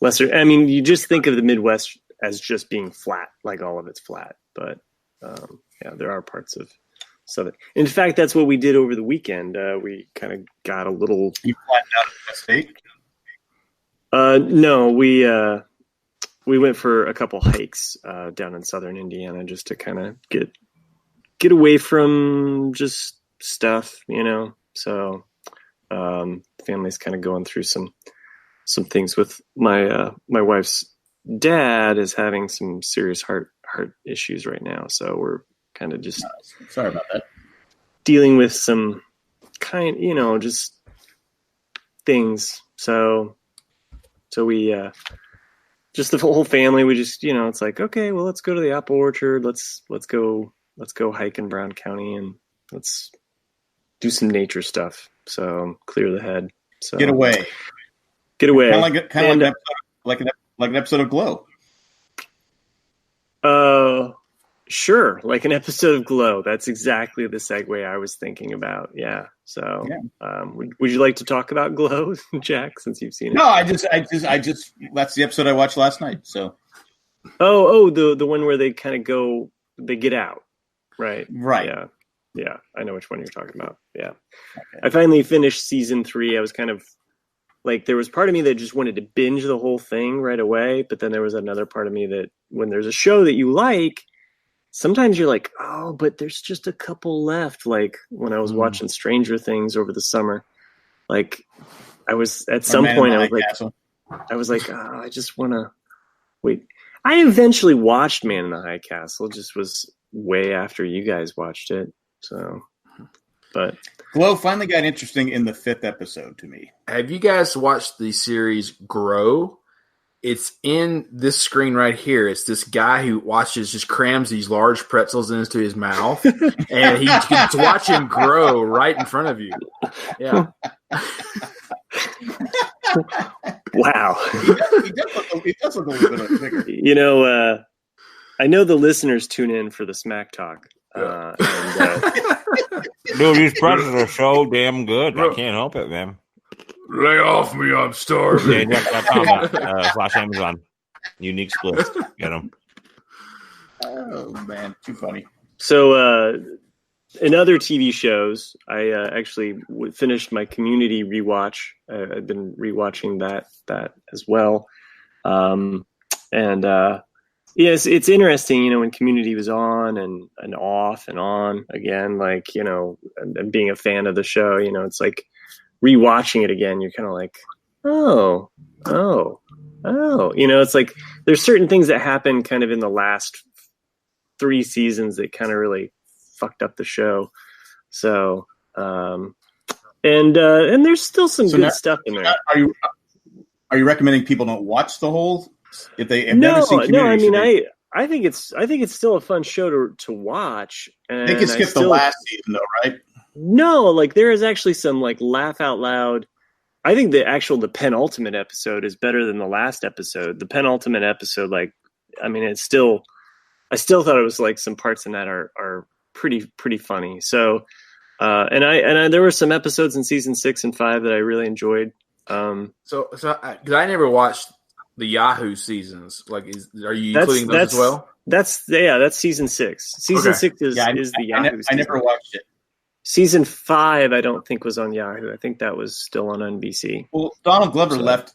lesser. I mean, you just think of the Midwest as just being flat, like all of it's flat. But, there are parts of southern. In fact, that's what we did over the weekend. We kind of got a little. You flattened out the state? No, we went for a couple hikes down in southern Indiana just to kind of get away from just stuff, So family's kind of going through some things with my wife's dad is having some serious heart issues right now, so we're kind of just sorry about that. Dealing with some just things. So we, just the whole family, we just, it's like, okay, well, let's go to the apple orchard. Let's go hike in Brown County and let's do some nature stuff. So clear the head. So get away. Kind of like an episode of Glow. Sure. Like an episode of Glow. That's exactly the segue I was thinking about. Yeah. So, would you like to talk about Glow, Jack, since you've seen it? No, I just, that's the episode I watched last night. So, the one where they kind of they get out, right? Yeah. I know which one you're talking about. Yeah. Okay. I finally finished season 3. I was kind of like, there was part of me that just wanted to binge the whole thing right away, but then there was another part of me that when there's a show that you like, sometimes you're like, oh, but there's just a couple left. Like when I was watching Stranger Things over the summer, like I was at some point, I was like, oh, I just want to wait. I eventually watched Man in the High Castle. It just was way after you guys watched it. So, but Glow finally got interesting in the 5th episode to me. Have you guys watched the series Grow? It's in this screen right here. It's this guy who just crams these large pretzels into his mouth, and he gets to watch him grow right in front of you. Yeah. Wow. He does look a little bit bigger. I know the listeners tune in for the smack talk. Dude, these pretzels are so damn good. I can't help it, man. Lay off me, I'm starving. Slash Amazon. Unique splits. Get them. Oh, man. Too funny. So, in other TV shows, I actually finished my Community rewatch. I've been rewatching that as well. Yes, it's interesting, when Community was on and off and on again, like, and being a fan of the show, it's like, rewatching it again, you're kind of like, oh, it's like there's certain things that happen kind of in the last 3 seasons that kind of really fucked up the show. So, and there's still some good stuff in there. Are you recommending people don't watch the whole? If never seen Community, I mean, I think it's still a fun show to watch. And they can skip the last season though, right? No, like there is actually some like laugh out loud. I think the penultimate episode is better than the last episode. The penultimate episode, like, I mean, I still thought it was like some parts in that are pretty funny. So, and there were some episodes in season 6 and 5 that I really enjoyed. So because I never watched the Yahoo seasons. Like, are you including those as well? That's season 6. Season 6 is the Yahoo season. I never watched it. Season 5, I don't think was on Yahoo. I think that was still on NBC. Well, Donald Glover left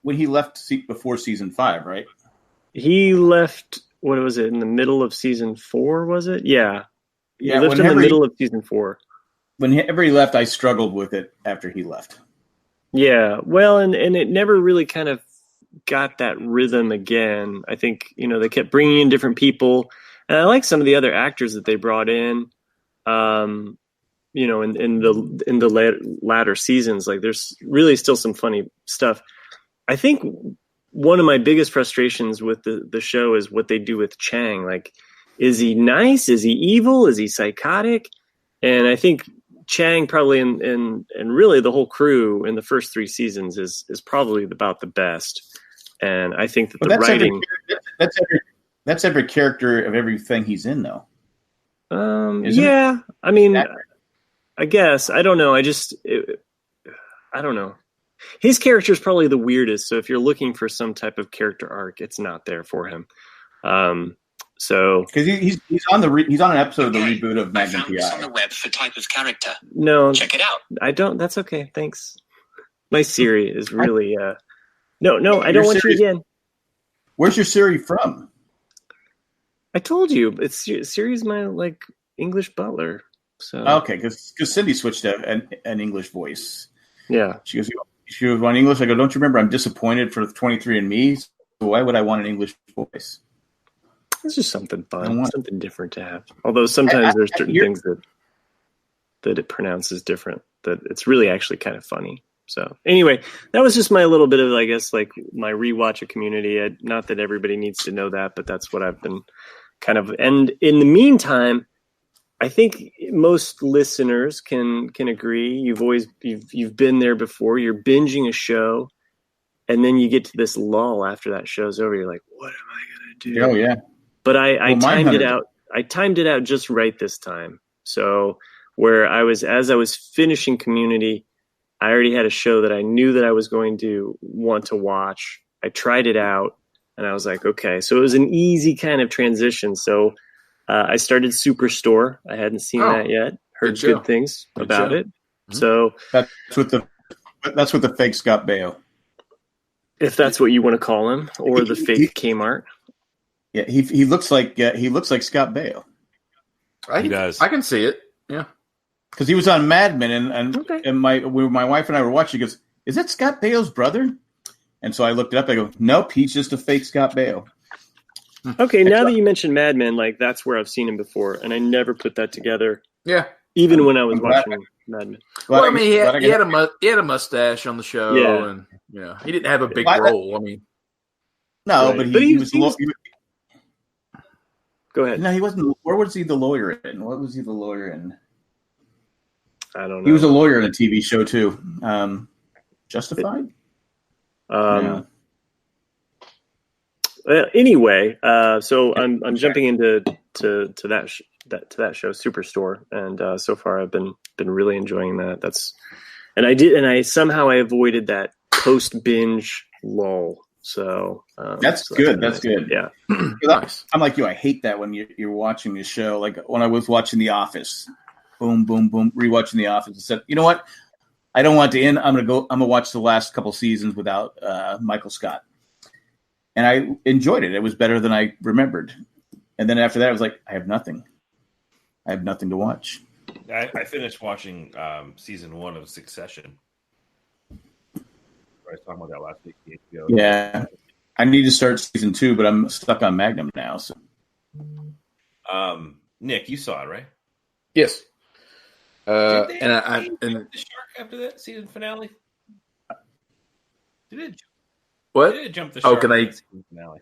when he left before season 5, right? He left. What was it? In the middle of season 4, was it? Yeah. He left in the middle of season 4. Whenever he left, I struggled with it after he left. Yeah. Well, and it never really kind of got that rhythm again. I think, they kept bringing in different people, and I like some of the other actors that they brought in. In the latter seasons, like there's really still some funny stuff. I think one of my biggest frustrations with the show is what they do with Chang. Like, is he nice? Is he evil? Is he psychotic? And I think Chang probably and really the whole crew in the first 3 seasons is probably about the best. And I think that the writing that's every character of everything he's in, though. Yeah, it? I mean, I guess I don't know. I don't know. His character is probably the weirdest. So if you're looking for some type of character arc, it's not there for him. So because he's on an episode of the reboot of Magnum PI. This on the web for type of character. No, check it out. I don't. That's okay. Thanks. My Siri is really no. I don't want you again. Where's your Siri from? I told you, it's Siri's my English butler. So okay, because Cindy switched to an English voice. Yeah, she was on English. I go, don't you remember? I'm disappointed for 23andMe. So why would I want an English voice? It's just something fun, something different to have. Although sometimes there's certain things that it pronounces different. That it's really actually kind of funny. So anyway, that was just my little bit of, I guess, my rewatch of Community. Not that everybody needs to know that, but that's what I've been kind of. And in the meantime, I think most listeners can agree. You've been there before. You're binging a show, and then you get to this lull after that show's over. You're like, what am I gonna do? Oh yeah. But I timed it out. I timed it out just right this time. So where as I was finishing Community, I already had a show that I knew that I was going to want to watch. I tried it out, and I was like, okay. So it was an easy kind of transition. So I started Superstore. I hadn't seen that yet. Heard good things about it. Mm-hmm. So that's with the fake Scott Baio. If that's what you want to call him, or the fake Kmart. Yeah, he looks like Scott Baio. He does. I can see it. Yeah, because he was on Mad Men, and my wife and I were watching. He goes, "Is that Scott Baio's brother?" And so I looked it up. I go, "Nope, he's just a fake Scott Baio." Okay, now that you mentioned Mad Men, that's where I've seen him before, and I never put that together. Yeah, even when I was watching Mad Men. Well, I mean, he had a mustache on the show, and he didn't have a big role. I mean, no, right. but he was. Go ahead. No, he wasn't. Where was he the lawyer in? What was he the lawyer in? I don't know. He was a lawyer in a TV show too. Justified. Anyway, so I'm jumping into that show, Superstore, and so far I've been really enjoying that. I somehow I avoided that post binge lull. So that's good. That's good. Yeah. I'm like you. I hate that when you're watching the show. Like when I was watching The Office, boom, boom, boom, rewatching The Office. I said, you know what? I don't want to end. I'm gonna watch the last couple seasons without Michael Scott, and I enjoyed it. It was better than I remembered. And then after that, I was like, I have nothing to watch. I finished watching season 1 of Succession. I was talking about that last week. Yeah, I need to start season 2, but I'm stuck on Magnum now. So, Nick, you saw it, right? Yes. Did they the shark after that season finale? Did it? What? Did it jump the shark? Season finale?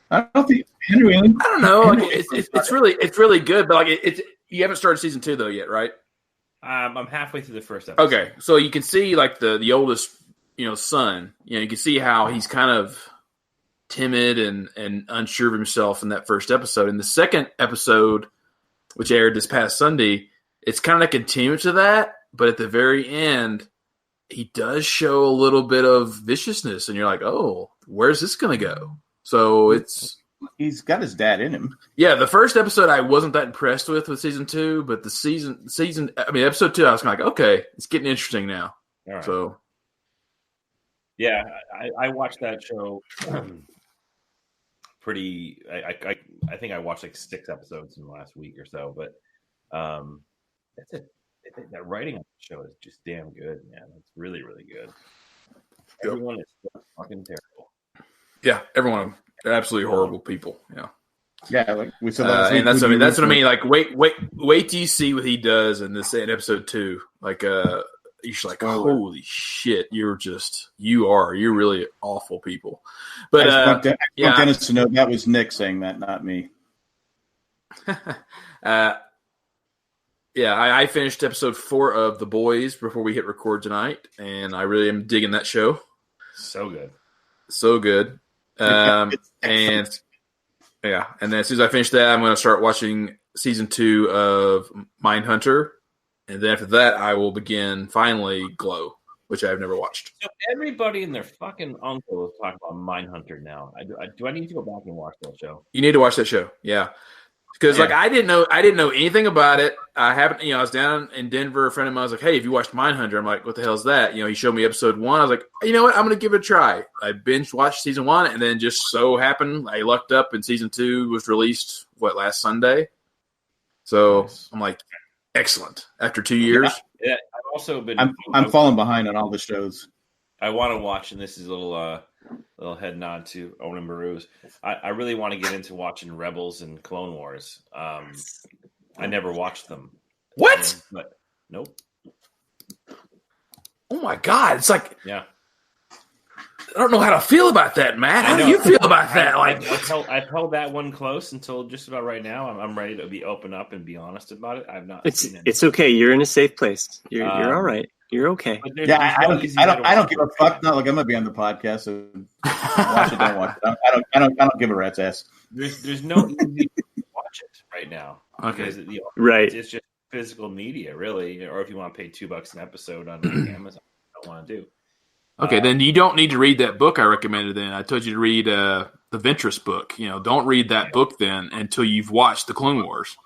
I don't think Henry. I don't know. It's really good, but you haven't started season 2 though yet, right? I'm halfway through the first episode. Okay, so you can see the oldest. Son, you can see how he's kind of timid and unsure of himself in that first episode. In the second episode, which aired this past Sunday, it's kind of a continuance of that, but at the very end, he does show a little bit of viciousness, and you're like, oh, where's this going to go? So he's got his dad in him. Yeah, the first episode I wasn't that impressed with season 2, but episode 2, I was kind of like, okay, it's getting interesting now. All right. So. Yeah, I watched that show pretty. I think I watched 6 episodes in the last week or so, but that's it. I think that writing on the show is just damn good, man. It's really, really good. Everyone is so fucking terrible. Yeah, everyone. They're absolutely horrible people. Yeah. Yeah, like we said last week. And that's what I mean. Like, wait till you see what he does in episode 2. You're like, holy shit! You're really awful people. But I want Dennis to know that was Nick saying that, not me. Yeah, I finished episode 4 of The Boys before we hit record tonight, and I really am digging that show. So good. So good. And yeah, and then as soon as I finish that, I'm going to start watching season 2 of Mindhunter, and then after that, I will begin finally Glow, which I've never watched. So everybody and their fucking uncle is talking about Mindhunter now. Do I need to go back and watch that show? You need to watch that show. Yeah. Because like I didn't know anything about it. I haven't, I was down in Denver. A friend of mine was like, "Hey, have you watched Mindhunter?" I'm like, "What the hell is that?" He showed me episode 1. I was like, "You know what? I'm going to give it a try." I binge watched season 1, and then just so happened I lucked up, and season 2 was released last Sunday. So I'm like, excellent. After 2 years, Yeah, I've also been. I'm falling behind on all the shows. I want to watch, and this is a little head nod to Owen Baru's. I really want to get into watching Rebels and Clone Wars. I never watched them. What? But nope. Oh my God! It's like Yeah. I don't know how to feel about that, Matt. How do you feel about that? I've held that one close until just about right now. I'm ready to be open up and be honest about it. I've not seen it. It's okay. You're in a safe place. You're all right. You're okay. Yeah, I don't give a fuck. Not like I'm gonna be on the podcast. So watch it, don't watch it. I don't give a rat's ass. There's no easy way to watch it right now. Okay, right. It's just physical media, really. Or if you want to pay $2 an episode on Amazon, I don't want to do. Okay, then you don't need to read that book I recommended. Then I told you to read the Ventress book. Don't read that book then until you've watched the Clone Wars.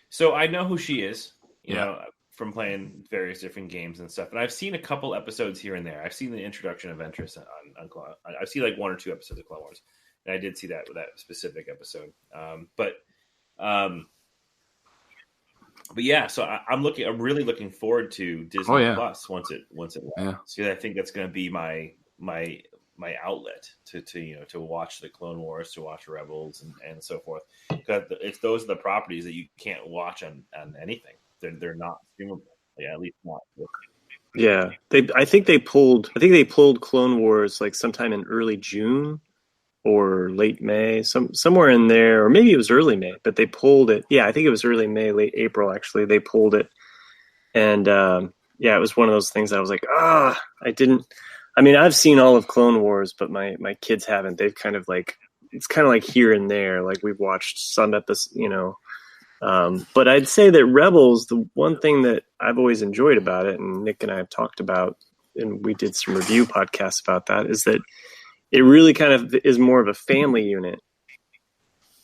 So I know who she is. You know, from playing various different games and stuff. And I've seen a couple episodes here and there. I've seen the introduction of Ventress on Clone. I've seen like 1 or 2 episodes of Clone Wars, and I did see that specific episode. But yeah, so I'm really looking forward to Disney Plus once it launches. Yeah. So I think that's going to be my outlet to watch the Clone Wars, to watch Rebels and so forth. Because if those are the properties that you can't watch on anything, they're not streamable. Yeah, at least not. Yeah, I think they pulled Clone Wars like sometime in early June or late May, somewhere in there, or maybe it was early May. But they pulled it. Yeah, I think it was early May, late April. Actually, they pulled it, and it was one of those things. I was like, I didn't. I mean, I've seen all of Clone Wars, but my kids haven't. They've kind of like it's kind of like here and there. Like we've watched some episodes, But I'd say that Rebels, the one thing that I've always enjoyed about it, and Nick and I have talked about, and we did some review podcasts about that, is that it really kind of is more of a family unit.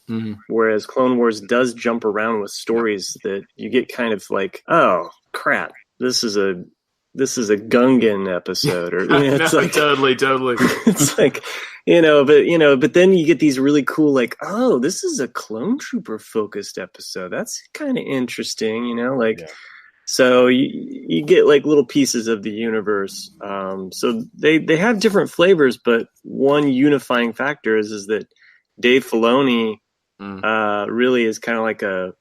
Mm-hmm. Whereas Clone Wars does jump around with stories that you get kind of like, oh crap, this is a Gungan episode, or it's like totally. It's like, but then you get these really cool, like, oh, this is a clone trooper focused episode. That's kind of interesting, So you get like little pieces of the universe. So they have different flavors, but one unifying factor is that Dave Filoni really is kind of like a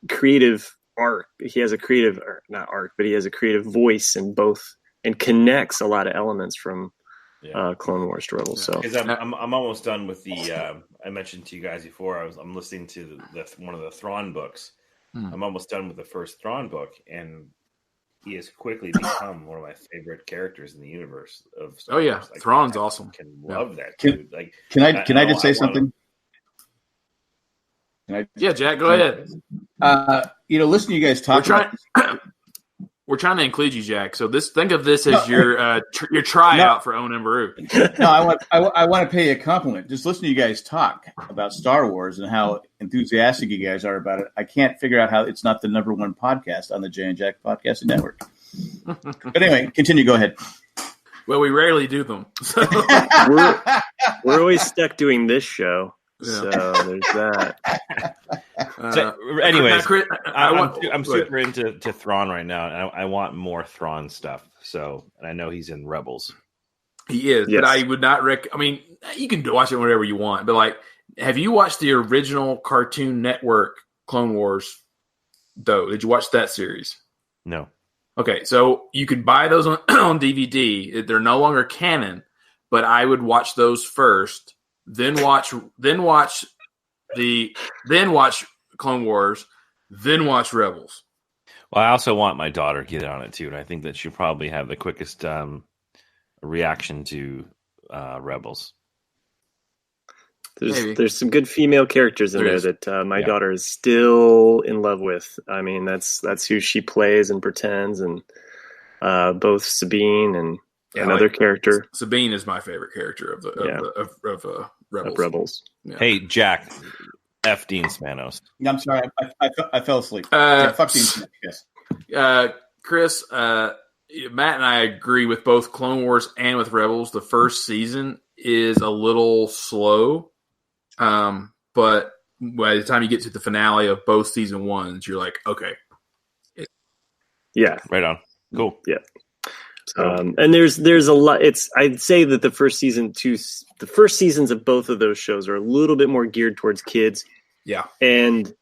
creative arc. He has a creative, or not arc, but he has a creative voice in both, and connects a lot of elements from Clone Wars to Rebels. So I'm almost done with the. I mentioned to you guys before. I'm listening to one of the Thrawn books. I'm almost done with the first Thrawn book, and he has quickly become one of my favorite characters in the universe of Star Wars. Like, Thrawn's awesome. Can love that dude. Can I just say something? Yeah, Jack, go ahead. Listen to you guys talk. We're trying to include you, Jack. So think of this as your tryout for Owen and Baru. No, I want to pay you a compliment. Just listen to you guys talk about Star Wars and how enthusiastic you guys are about it. I can't figure out how it's not the number one podcast on the Jay and Jack Podcasting Network. But anyway, continue. Go ahead. Well, we rarely do them. So. We're always stuck doing this show. Yeah. So there's that. So, anyways, I'm super into Thrawn right now, and I want more Thrawn stuff. So, and I know he's in Rebels. He is, yes. But I would not I mean, you can watch it whenever you want, but like, have you watched the original Cartoon Network Clone Wars? Though, did you watch that series? No. Okay, so you can buy those on DVD. They're no longer canon, but I would watch those first. Then watch Clone Wars, then watch Rebels. Well, I also want my daughter to get on it too, and I think that she'll probably have the quickest reaction to Rebels. There's some good female characters in there that my daughter is still in love with. I mean, that's who she plays and pretends, and both Sabine and another character. Sabine is my favorite character of Rebels. Of Rebels. Yeah. Hey, Jack, F. Dean Spanos. I'm sorry, I fell asleep. Fuck Dean Spanos. Yes. Chris, Matt and I agree with both Clone Wars and with Rebels. The first season is a little slow. But by the time you get to the finale of both season ones, you're like, okay. Yeah. Right on. Cool. Yeah. And there's a lot. I'd say that the first seasons of both of those shows are a little bit more geared towards kids. Yeah. And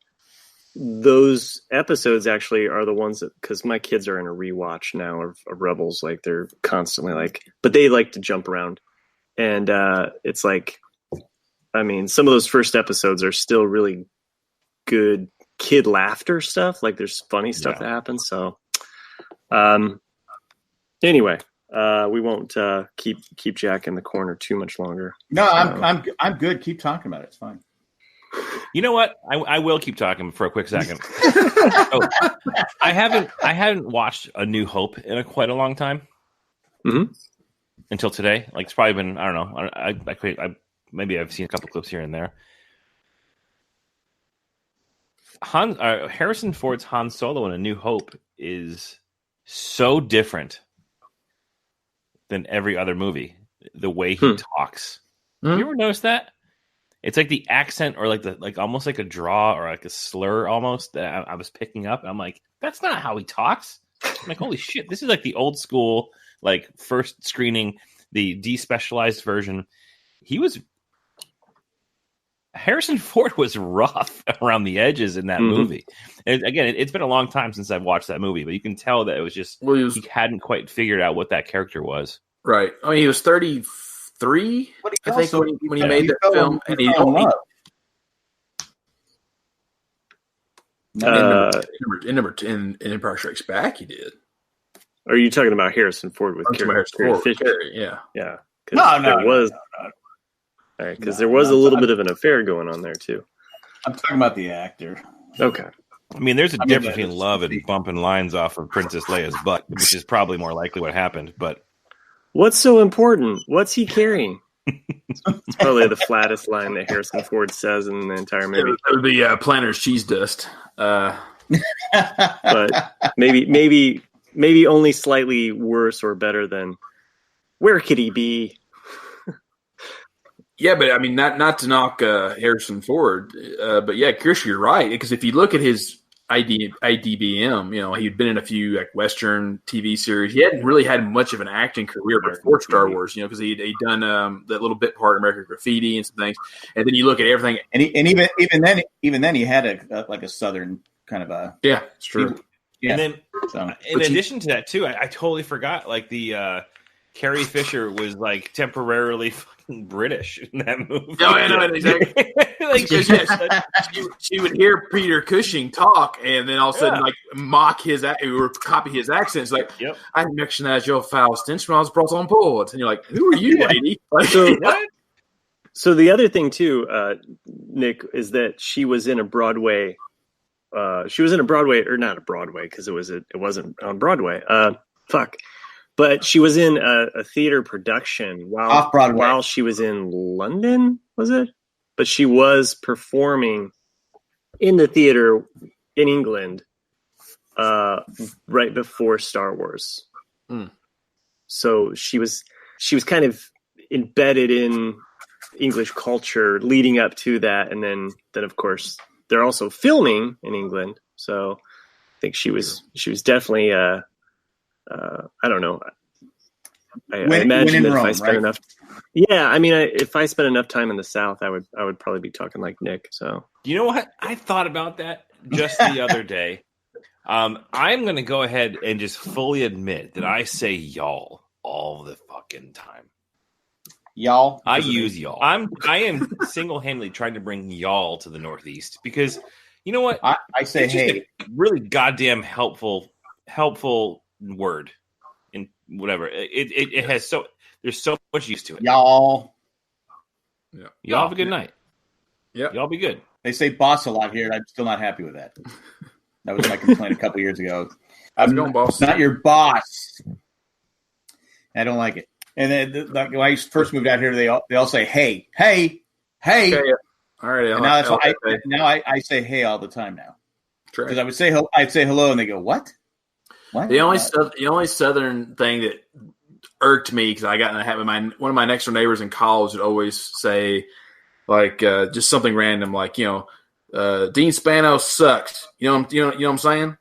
those episodes actually are the ones that, because my kids are in a rewatch now of Rebels, like they're constantly but they like to jump around. And, it's like, I mean, some of those first episodes are still really good kid laughter stuff. Like there's funny stuff that happens. So, anyway, we won't keep Jack in the corner too much longer. No, I'm good. Keep talking about it. It's fine. You know what? I will keep talking for a quick second. I haven't watched A New Hope in quite a long time. Mm-hmm. Until today, like it's probably been, I don't know. I maybe I've seen a couple clips here and there. Harrison Ford's Han Solo in A New Hope is so different than every other movie. The way he talks. Have you ever noticed that? It's like the accent, or like almost like a draw or like a slur almost that I was picking up. I'm like, that's not how he talks. I'm like, holy shit, this is like the old school, like first screening, the despecialized version. Harrison Ford was rough around the edges in that movie. And again, it's been a long time since I've watched that movie, but you can tell that it was just he hadn't quite figured out what that character was. Right. I mean, he was 33, I think, when he made that film. And he only in Empire Strikes Back, he did. Are you talking about Harrison Ford with Carrie Fisher? Yeah. Yeah. No. Because there was a little bit of an affair going on there too. I'm talking about the actor. Okay. I mean, there's a difference between love and bumping lines off of Princess Leia's butt, which is probably more likely what happened. But what's so important? What's he carrying? It's probably the flattest line that Harrison Ford says in the entire movie. It would be Planter's cheese dust. But maybe only slightly worse or better than where could he be? Yeah, but I mean, not to knock Harrison Ford, but yeah, Chris, you're right. Because if you look at his IDBM, he'd been in a few like Western TV series. He hadn't really had much of an acting career before Star Wars, because he'd done that little bit part in American Graffiti and some things. And then you look at everything, and even then, he had a Southern kind of a it's true. And then in addition to that too, I totally forgot like the Carrie Fisher was like temporarily fucking British in that movie. No, I know exactly. She would hear Peter Cushing talk, and then all of a sudden, like mock his or copy his accent. It's like, I recognize your foul stench when I was brought on board, and you're like, who are you, lady? Like, what? So the other thing too, Nick, is that she was in a Broadway. She was in a Broadway, or not a Broadway, because it wasn't on Broadway. But she was in a theater production while she was in London, was it? But she was performing in the theater in England right before Star Wars. So she was kind of embedded in English culture leading up to that, and then of course they're also filming in England. So I think she was definitely I don't know. I imagine that if I spent enough, if I spent enough time in the South, I would probably be talking like Nick. So you know what? I thought about that just the other day. I'm going to go ahead and just fully admit that I say y'all all the fucking time. Y'all, I use y'all. I am single-handedly trying to bring y'all to the Northeast because You know what? I say It's just hey. a really goddamn helpful word in whatever. It has there's so much use to it. Y'all. Yeah. Y'all have a good night. Yeah. Y'all be good. They say boss a lot here, and I'm still not happy with that. That was my complaint a couple years ago. I'm going, boss? not your boss. I don't like it. And then when I first moved out here, they all say hey. Okay, yeah. All right. And now that's why I say hey all the time now. Because I would say I'd say hello, and they go what? What? The only Southern thing that irked me because I got in a habit. One of my next door neighbors in college would always say like just something random like Dean Spano sucks. You know what I'm saying?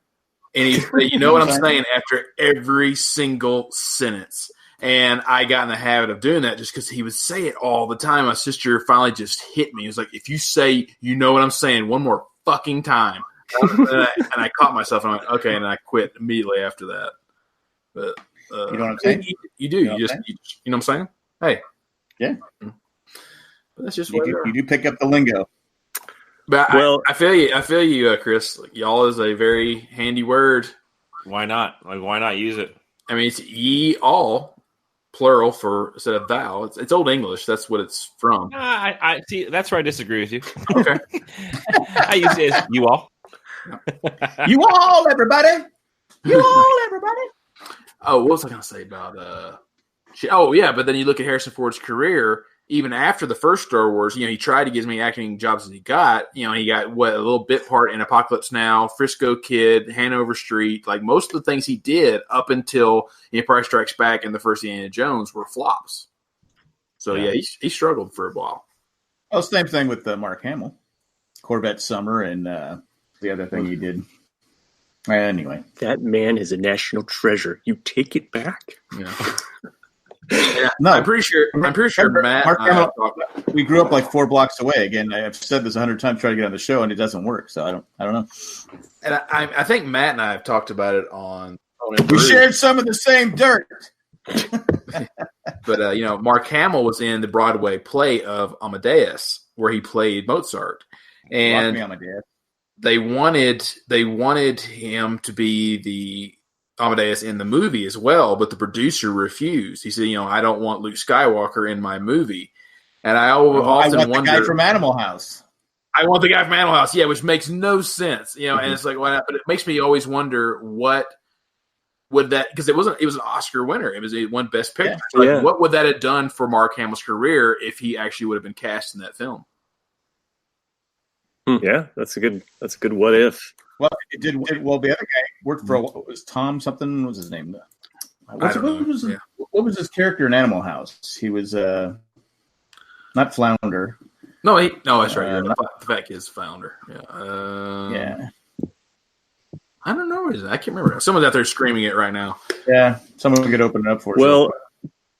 And you know what I'm saying after every single sentence. And I got in the habit of doing that just because he would say it all the time. My sister finally just hit me. It was like, if you say, you know what I'm saying, one more fucking time. and I caught myself and I went, okay. And I quit immediately after that. But you know what I'm saying? You do. You know what I'm saying? Hey. Yeah. But that's just you do pick up the lingo. But I feel you, Chris. Like, y'all is a very handy word. Why not? Like, why not use it? I mean, it's ye all. Plural for instead of thou. It's Old English. That's what it's from. I see. That's where I disagree with you. Okay. I use it as you all. You all, everybody. You all, everybody. Oh, what was I going to say about? But then you look at Harrison Ford's career. Even after the first Star Wars, he tried to get as many acting jobs as he got. He got a little bit part in Apocalypse Now, Frisco Kid, Hanover Street. Like most of the things he did up until Empire Strikes Back and the first Indiana Jones were flops. So he struggled for a while. Well, same thing with Mark Hamill, Corvette Summer, and the other thing he did. Anyway, that man is a national treasure. You take it back. Yeah. Yeah, no, I'm pretty sure Matt. Mark Hamill, we grew up like 4 blocks away. Again, I've said this 100 times trying to get on the show, and it doesn't work. So I don't know. And I think Matt and I have talked about it on. We shared some of the same dirt. But Mark Hamill was in the Broadway play of Amadeus, where he played Mozart, and they wanted him to be the Amadeus in the movie as well, but the producer refused. He said, I don't want Luke Skywalker in my movie. And I often wonder. The guy from Animal House. I want the guy from Animal House, which makes no sense, and it's like, why not? But it makes me always wonder what would that, because it was an Oscar winner. It won Best Picture. Yeah. What would that have done for Mark Hamill's career if he actually would have been cast in that film? Yeah, that's a good what if. Well, it did well. The other guy worked for was Tom something. What was his name? What was his character in Animal House? He was not Flounder. No, that's right. The fat kid's Flounder. Yeah. Yeah. I don't know. I can't remember. Someone's out there screaming it right now. Yeah, someone could open it up for us.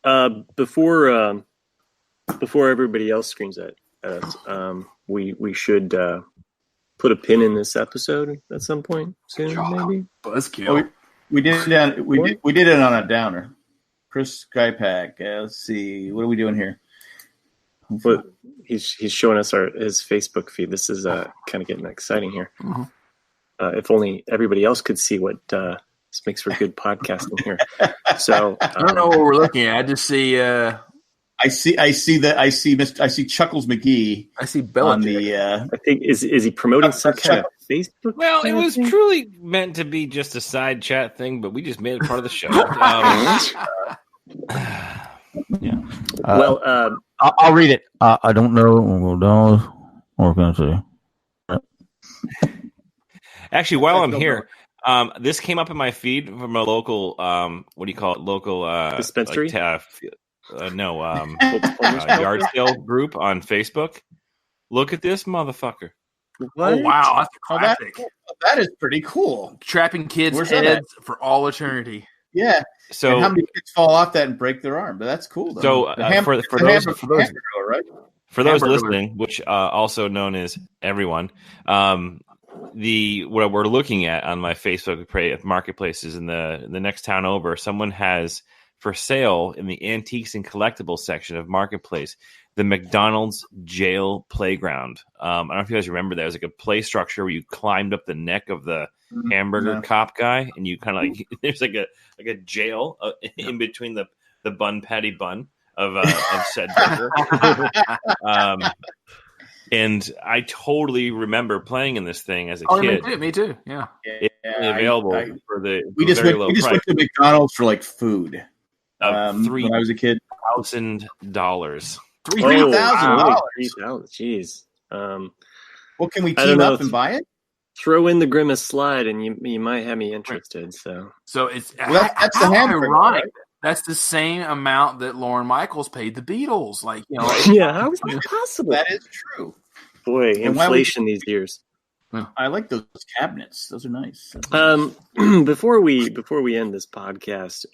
Well, before everybody else screams at us, we should put a pin in this episode at some point soon, maybe. Buzzkill. We did it on a downer. Chris Skypack. Let's see. What are we doing here? But he's showing us his Facebook feed. This is kind of getting exciting here. Mm-hmm. If only everybody else could see what this makes for good podcasting here. So I don't know what we're looking at. I just see. I see Chuckles McGee. I see Belichick. On the. I think is he promoting some kind of Facebook? Well, it was truly meant to be just a side chat thing, but we just made it part of the show. Yeah. Well, I'll read it. I don't know. What can I say? Actually, while I'm here, this came up in my feed from a local. What do you call it? Local dispensary. Yard sale group on Facebook. Look at this motherfucker. What? Oh wow, that's classic. That is pretty cool. Trapping kids' heads for all eternity. Yeah. So and how many kids fall off that and break their arm? But that's cool. Though. So for those listening, which also known as everyone, what we're looking at on my Facebook marketplaces in the next town over, someone has for sale in the antiques and collectibles section of Marketplace, the McDonald's jail playground. I don't know if you guys remember that. It was like a play structure where you climbed up the neck of the hamburger cop guy, and you kind of like there's like a jail in between the bun patty bun of said burger. And I totally remember playing in this thing as a kid. Me too. Yeah. It's available for the we just went to McDonald's for like food. When I was a kid. $3,000. $3,000. Jeez. Well, can we team up and buy it? Throw in the Grimace slide, and you might have me interested. So it's that's the hamburger, ironic. Right? That's the same amount that Lorne Michaels paid the Beatles. Like, yeah, how is that possible? That is true. Boy, inflation these years. I like those cabinets; those are nice. Before we end this podcast,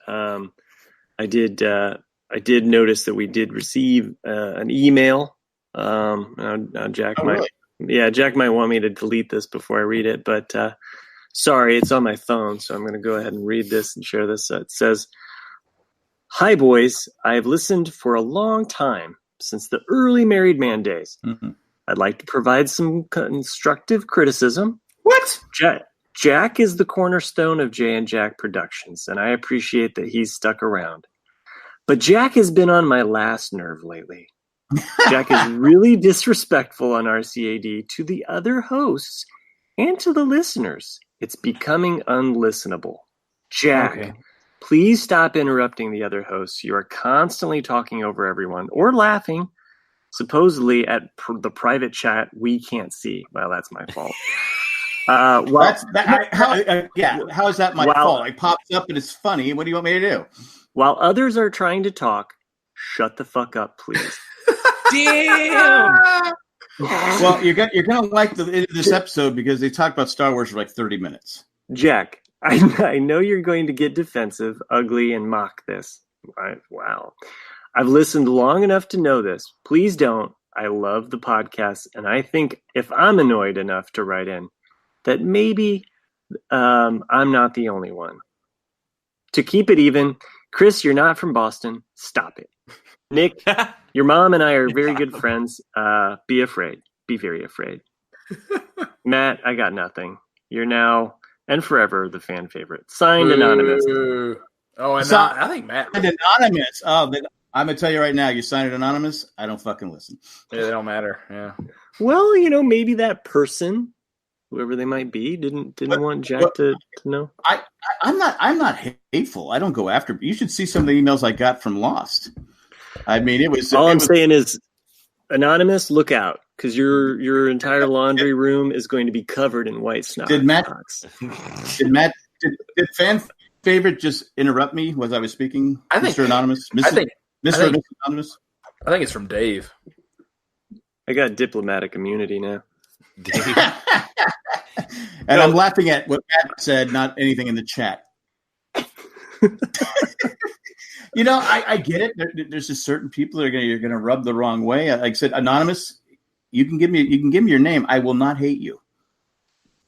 I did notice that we did receive an email. Jack Jack might want me to delete this before I read it, but sorry, it's on my phone, so I'm going to go ahead and read this and share this. It says, "Hi, boys. I've listened for a long time, since the early Married Man days. Mm-hmm. I'd like to provide some constructive criticism. What? Jack is the cornerstone of Jay and Jack Productions, and I appreciate that he's stuck around. But Jack has been on my last nerve lately. Jack is really disrespectful on RCAD to the other hosts and to the listeners. It's becoming unlistenable. Jack, please stop interrupting the other hosts. You are constantly talking over everyone or laughing, supposedly at the private chat we can't see. Well, that's my fault. How is that my fault? It pops up and it's funny. What do you want me to do? While others are trying to talk, shut the fuck up, please." Damn. Well, you're gonna like this episode because they talk about Star Wars for like 30 minutes. Jack, I know you're going to get defensive, ugly, and mock this. Wow. I've listened long enough to know this. Please don't. I love the podcast, and I think if I'm annoyed enough to write in, that maybe I'm not the only one. To keep it even, Chris, you're not from Boston. Stop it. Nick, your mom and I are very good friends. Be afraid. Be very afraid. Matt, I got nothing. You're now and forever the fan favorite. Signed, Anonymous. I think Matt. Anonymous. Oh, I'm going to tell you right now, you signed it anonymous, I don't fucking listen. Yeah, they don't matter. Yeah. Well, maybe that person, whoever they might be, didn't want Jack to know. I'm not hateful. I don't go after. You should see some of the emails I got from Lost. I mean, I'm saying is, Anonymous, look out, because your entire laundry room is going to be covered in white snot. Did fan favorite just interrupt me as I was speaking? Mr. Anonymous? Mr. Anonymous? I think it's from Dave. I got diplomatic immunity now. Dave. And I'm laughing at what Matt said, not anything in the chat. I get it. There's just certain people that you're gonna rub the wrong way. Like I said, Anonymous, you can give me your name. I will not hate you.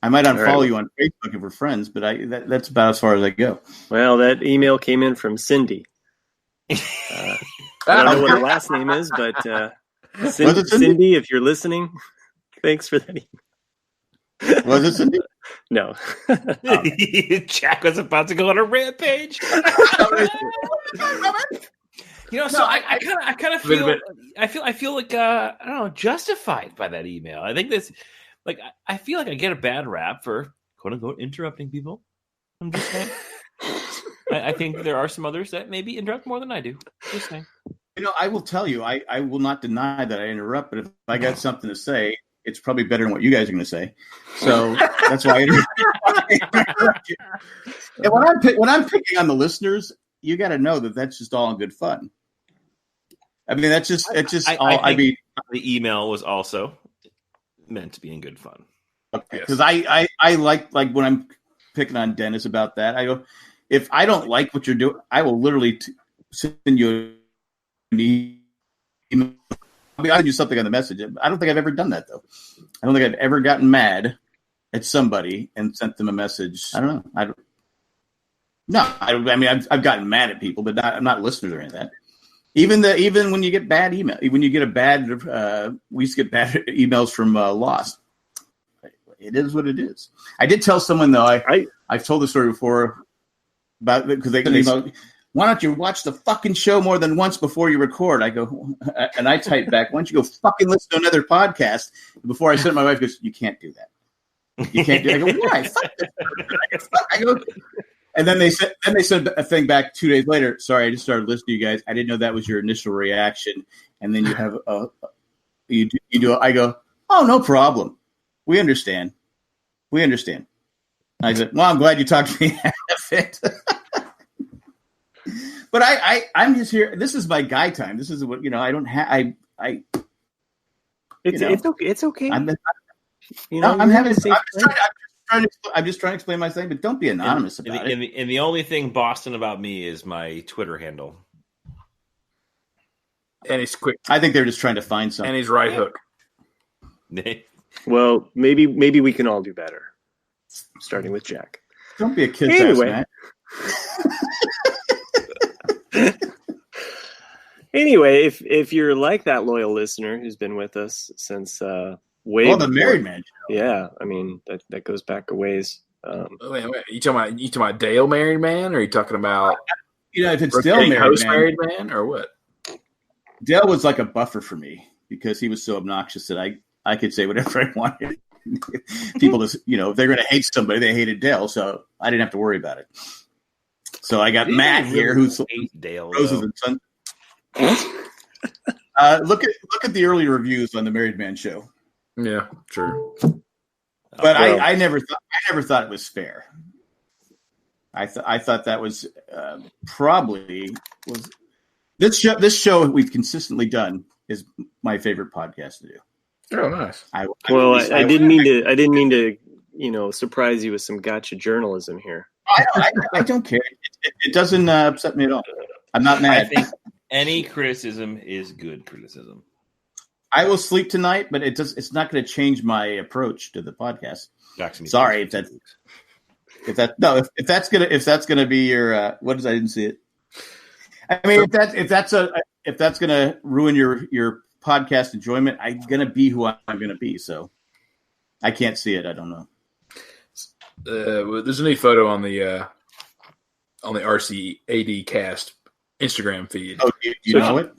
I might unfollow you on Facebook if we're friends, but that's about as far as I go. Well, that email came in from Cindy. I don't know what her last name is, but Cindy, if you're listening, thanks for that email. Was it Cindy? No. Jack was about to go on a rampage. So I kind of feel like I don't know, justified by that email. I think this, like, I feel like I get a bad rap for quote unquote interrupting people. I'm just saying. I think there are some others that maybe interrupt more than I do. Just saying. I will tell you, I will not deny that I interrupt, but if I got something to say, it's probably better than what you guys are going to say. So that's why I interrupt you. And when I'm picking on the listeners, you got to know that that's just all in good fun. I mean, the email was also meant to be in good fun. Because I like when I'm picking on Dennis about that, I go, if I don't like what you're doing, I will literally send you an email. I mean, I do something on the message. I don't think I've ever done that, though. I don't think I've ever gotten mad at somebody and sent them a message. I don't know. No, I mean I've gotten mad at people, but I'm not listening to any of that. Even when you get bad email, when you get a bad, we used to get bad emails from Lost. It is what it is. I did tell someone though. I've told the story before about because they why don't you watch the fucking show more than once before you record? I go, and I type back, why don't you go fucking listen to another podcast? Before I sent my wife, goes, you can't do that. You can't do that. I go, why? Fuck this. I go, and then they said a thing back 2 days later. Sorry, I just started listening to you guys. I didn't know that was your initial reaction. And then you have you do. I go, oh, no problem. We understand. I said, well, I'm glad you talked to me out of it. But I'm just here. This is my guy time. This is what I don't have. It's okay. I'm just trying to explain my thing, but don't be anonymous about it. And the only thing Boston about me is my Twitter handle. And he's quick. I think they're just trying to find something. And he's right hook. Well, maybe we can all do better. Starting with Jack. Don't be a kid's ass, Matt. Anyway, if you're like that loyal listener who's been with us since way the Married Man show. Yeah, I mean that goes back a ways. Wait, you talking about Dale Married Man, or are you talking about if it's Dale Married Man, or what? Dale was like a buffer for me because he was so obnoxious that I could say whatever I wanted. People just if they're going to hate somebody, they hated Dale, so I didn't have to worry about it. So I got Matt here, who's Dale Roses and Sun. Look at the early reviews on the Married Man show. Yeah, true. But I never thought it was fair. I thought that was probably was this show we've consistently done is my favorite podcast to do. Oh, nice. I didn't mean to surprise you with some gotcha journalism here. I don't care. It doesn't upset me at all. I'm not mad. I think any criticism is good criticism. I will sleep tonight, but it's not going to change my approach to the podcast. Sorry if that's gonna be your what is I didn't see it. I mean if that's gonna ruin your podcast enjoyment, I'm gonna be who I'm gonna be. So I can't see it. I don't know. There's a new photo on the RCADCast Instagram feed. Oh, you know it?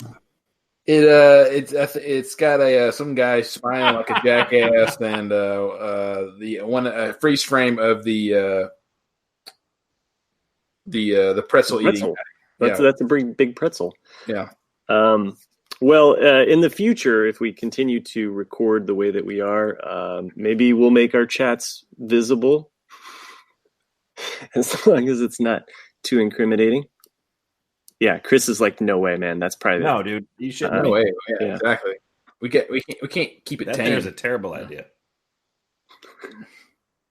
It's got some guy smiling like a jackass, and the freeze frame of the pretzel eating. That's a big pretzel. Yeah. Well, in the future, if we continue to record the way that we are, maybe we'll make our chats visible, as long as it's not too incriminating. Yeah, Chris is like, no way, man. That's private. No, dude, you should. No way. Yeah, exactly. We can't keep it tame. That is a terrible idea.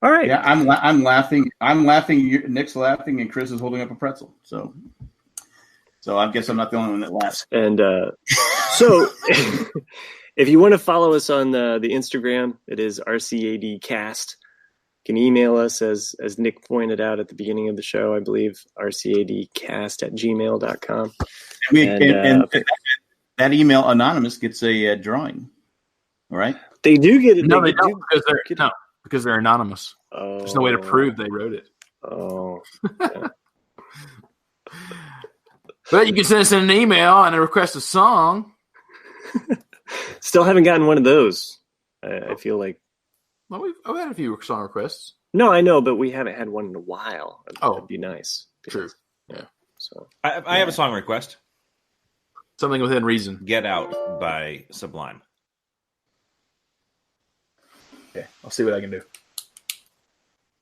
All right. Yeah, I'm laughing. I'm laughing. Nick's laughing, and Chris is holding up a pretzel. So I guess I'm not the only one that laughs. And so, if you want to follow us on the Instagram, it is RCADcast. You can email us, as Nick pointed out at the beginning of the show, I believe, rcadcast@gmail.com. And that email anonymous gets a drawing. All right? They do get it. No, they don't because they're anonymous. Oh. There's no way to prove they wrote it. Oh. Yeah. But you can send us an email and request a song. Still haven't gotten one of those. I feel like. Well, I've had a few song requests. No, I know, but we haven't had one in a while. That'd be nice. True. Yeah. So I have a song request. Something within reason. Get Out by Sublime. Okay, I'll see what I can do.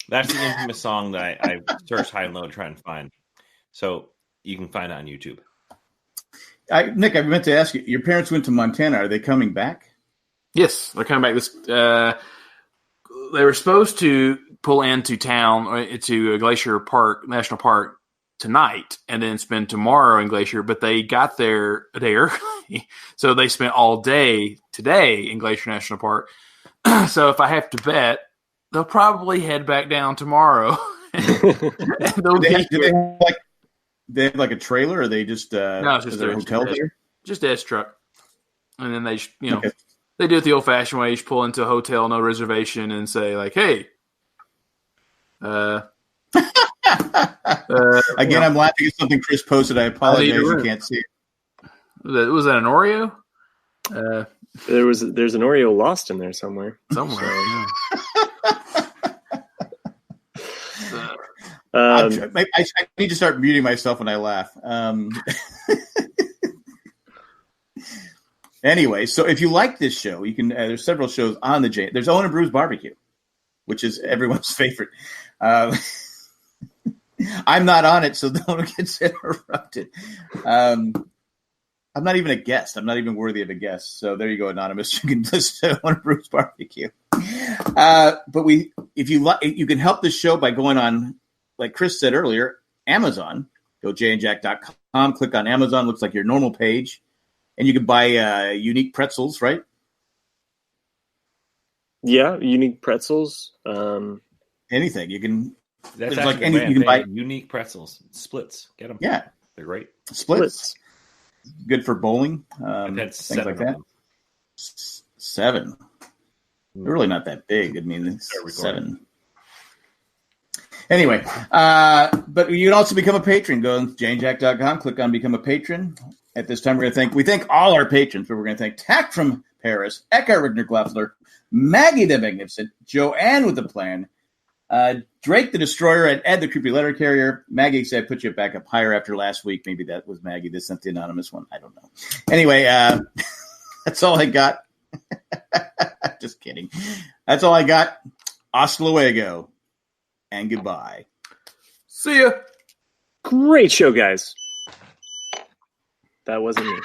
That's the infamous song that I searched high and low to try and find. So you can find it on YouTube. Nick, I meant to ask you, your parents went to Montana. Are they coming back? Yes, they're coming back. They were supposed to pull into town, to Glacier Park, National Park, tonight, and then spend tomorrow in Glacier, but they got there a day early. So they spent all day today in Glacier National Park. So if I have to bet, they'll probably head back down tomorrow They have like a trailer, or they just no, it's just their hotel there? Just a truck, and then they they do it the old-fashioned way. You just pull into a hotel, no reservation, and say like, "Hey, again, I'm laughing at something Chris posted. I apologize, you can't see it. Was that an Oreo? There's an Oreo lost in there somewhere. Yeah. I need to start muting myself when I laugh. Anyway, so if you like this show, you can. There's several shows on the J. There's Owen and Brews Barbecue, which is everyone's favorite. I'm not on it, so no one gets interrupted. I'm not even a guest. I'm not even worthy of a guest. So there you go, Anonymous. You can listen to Owen and Brews Barbecue. But if you like, you can help the show by going on, like Chris said earlier, Amazon. Go jandjack.com, click on Amazon. Looks like your normal page. And you can buy unique pretzels, right? Yeah, unique pretzels. Anything. You can. That's there's like any, you can buy unique pretzels. Splits. Get them. Yeah. They're great. Splits. Good for bowling. I've had things like that. 7. They're really not that big. I mean, it's 7. Anyway, but you can also become a patron. Go on janejack.com, click on Become a Patron. At this time, we thank all our patrons, but we're going to thank Tack from Paris, Eckhart Rickner Gleffler, Maggie the Magnificent, Joanne with the Plan, Drake the Destroyer, and Ed the Creepy Letter Carrier. Maggie said, put you back up higher after last week. Maybe that was Maggie that sent the anonymous one. I don't know. Anyway, that's all I got. Just kidding. That's all I got. Hasta luego. And goodbye. See ya. Great show, guys. That wasn't me.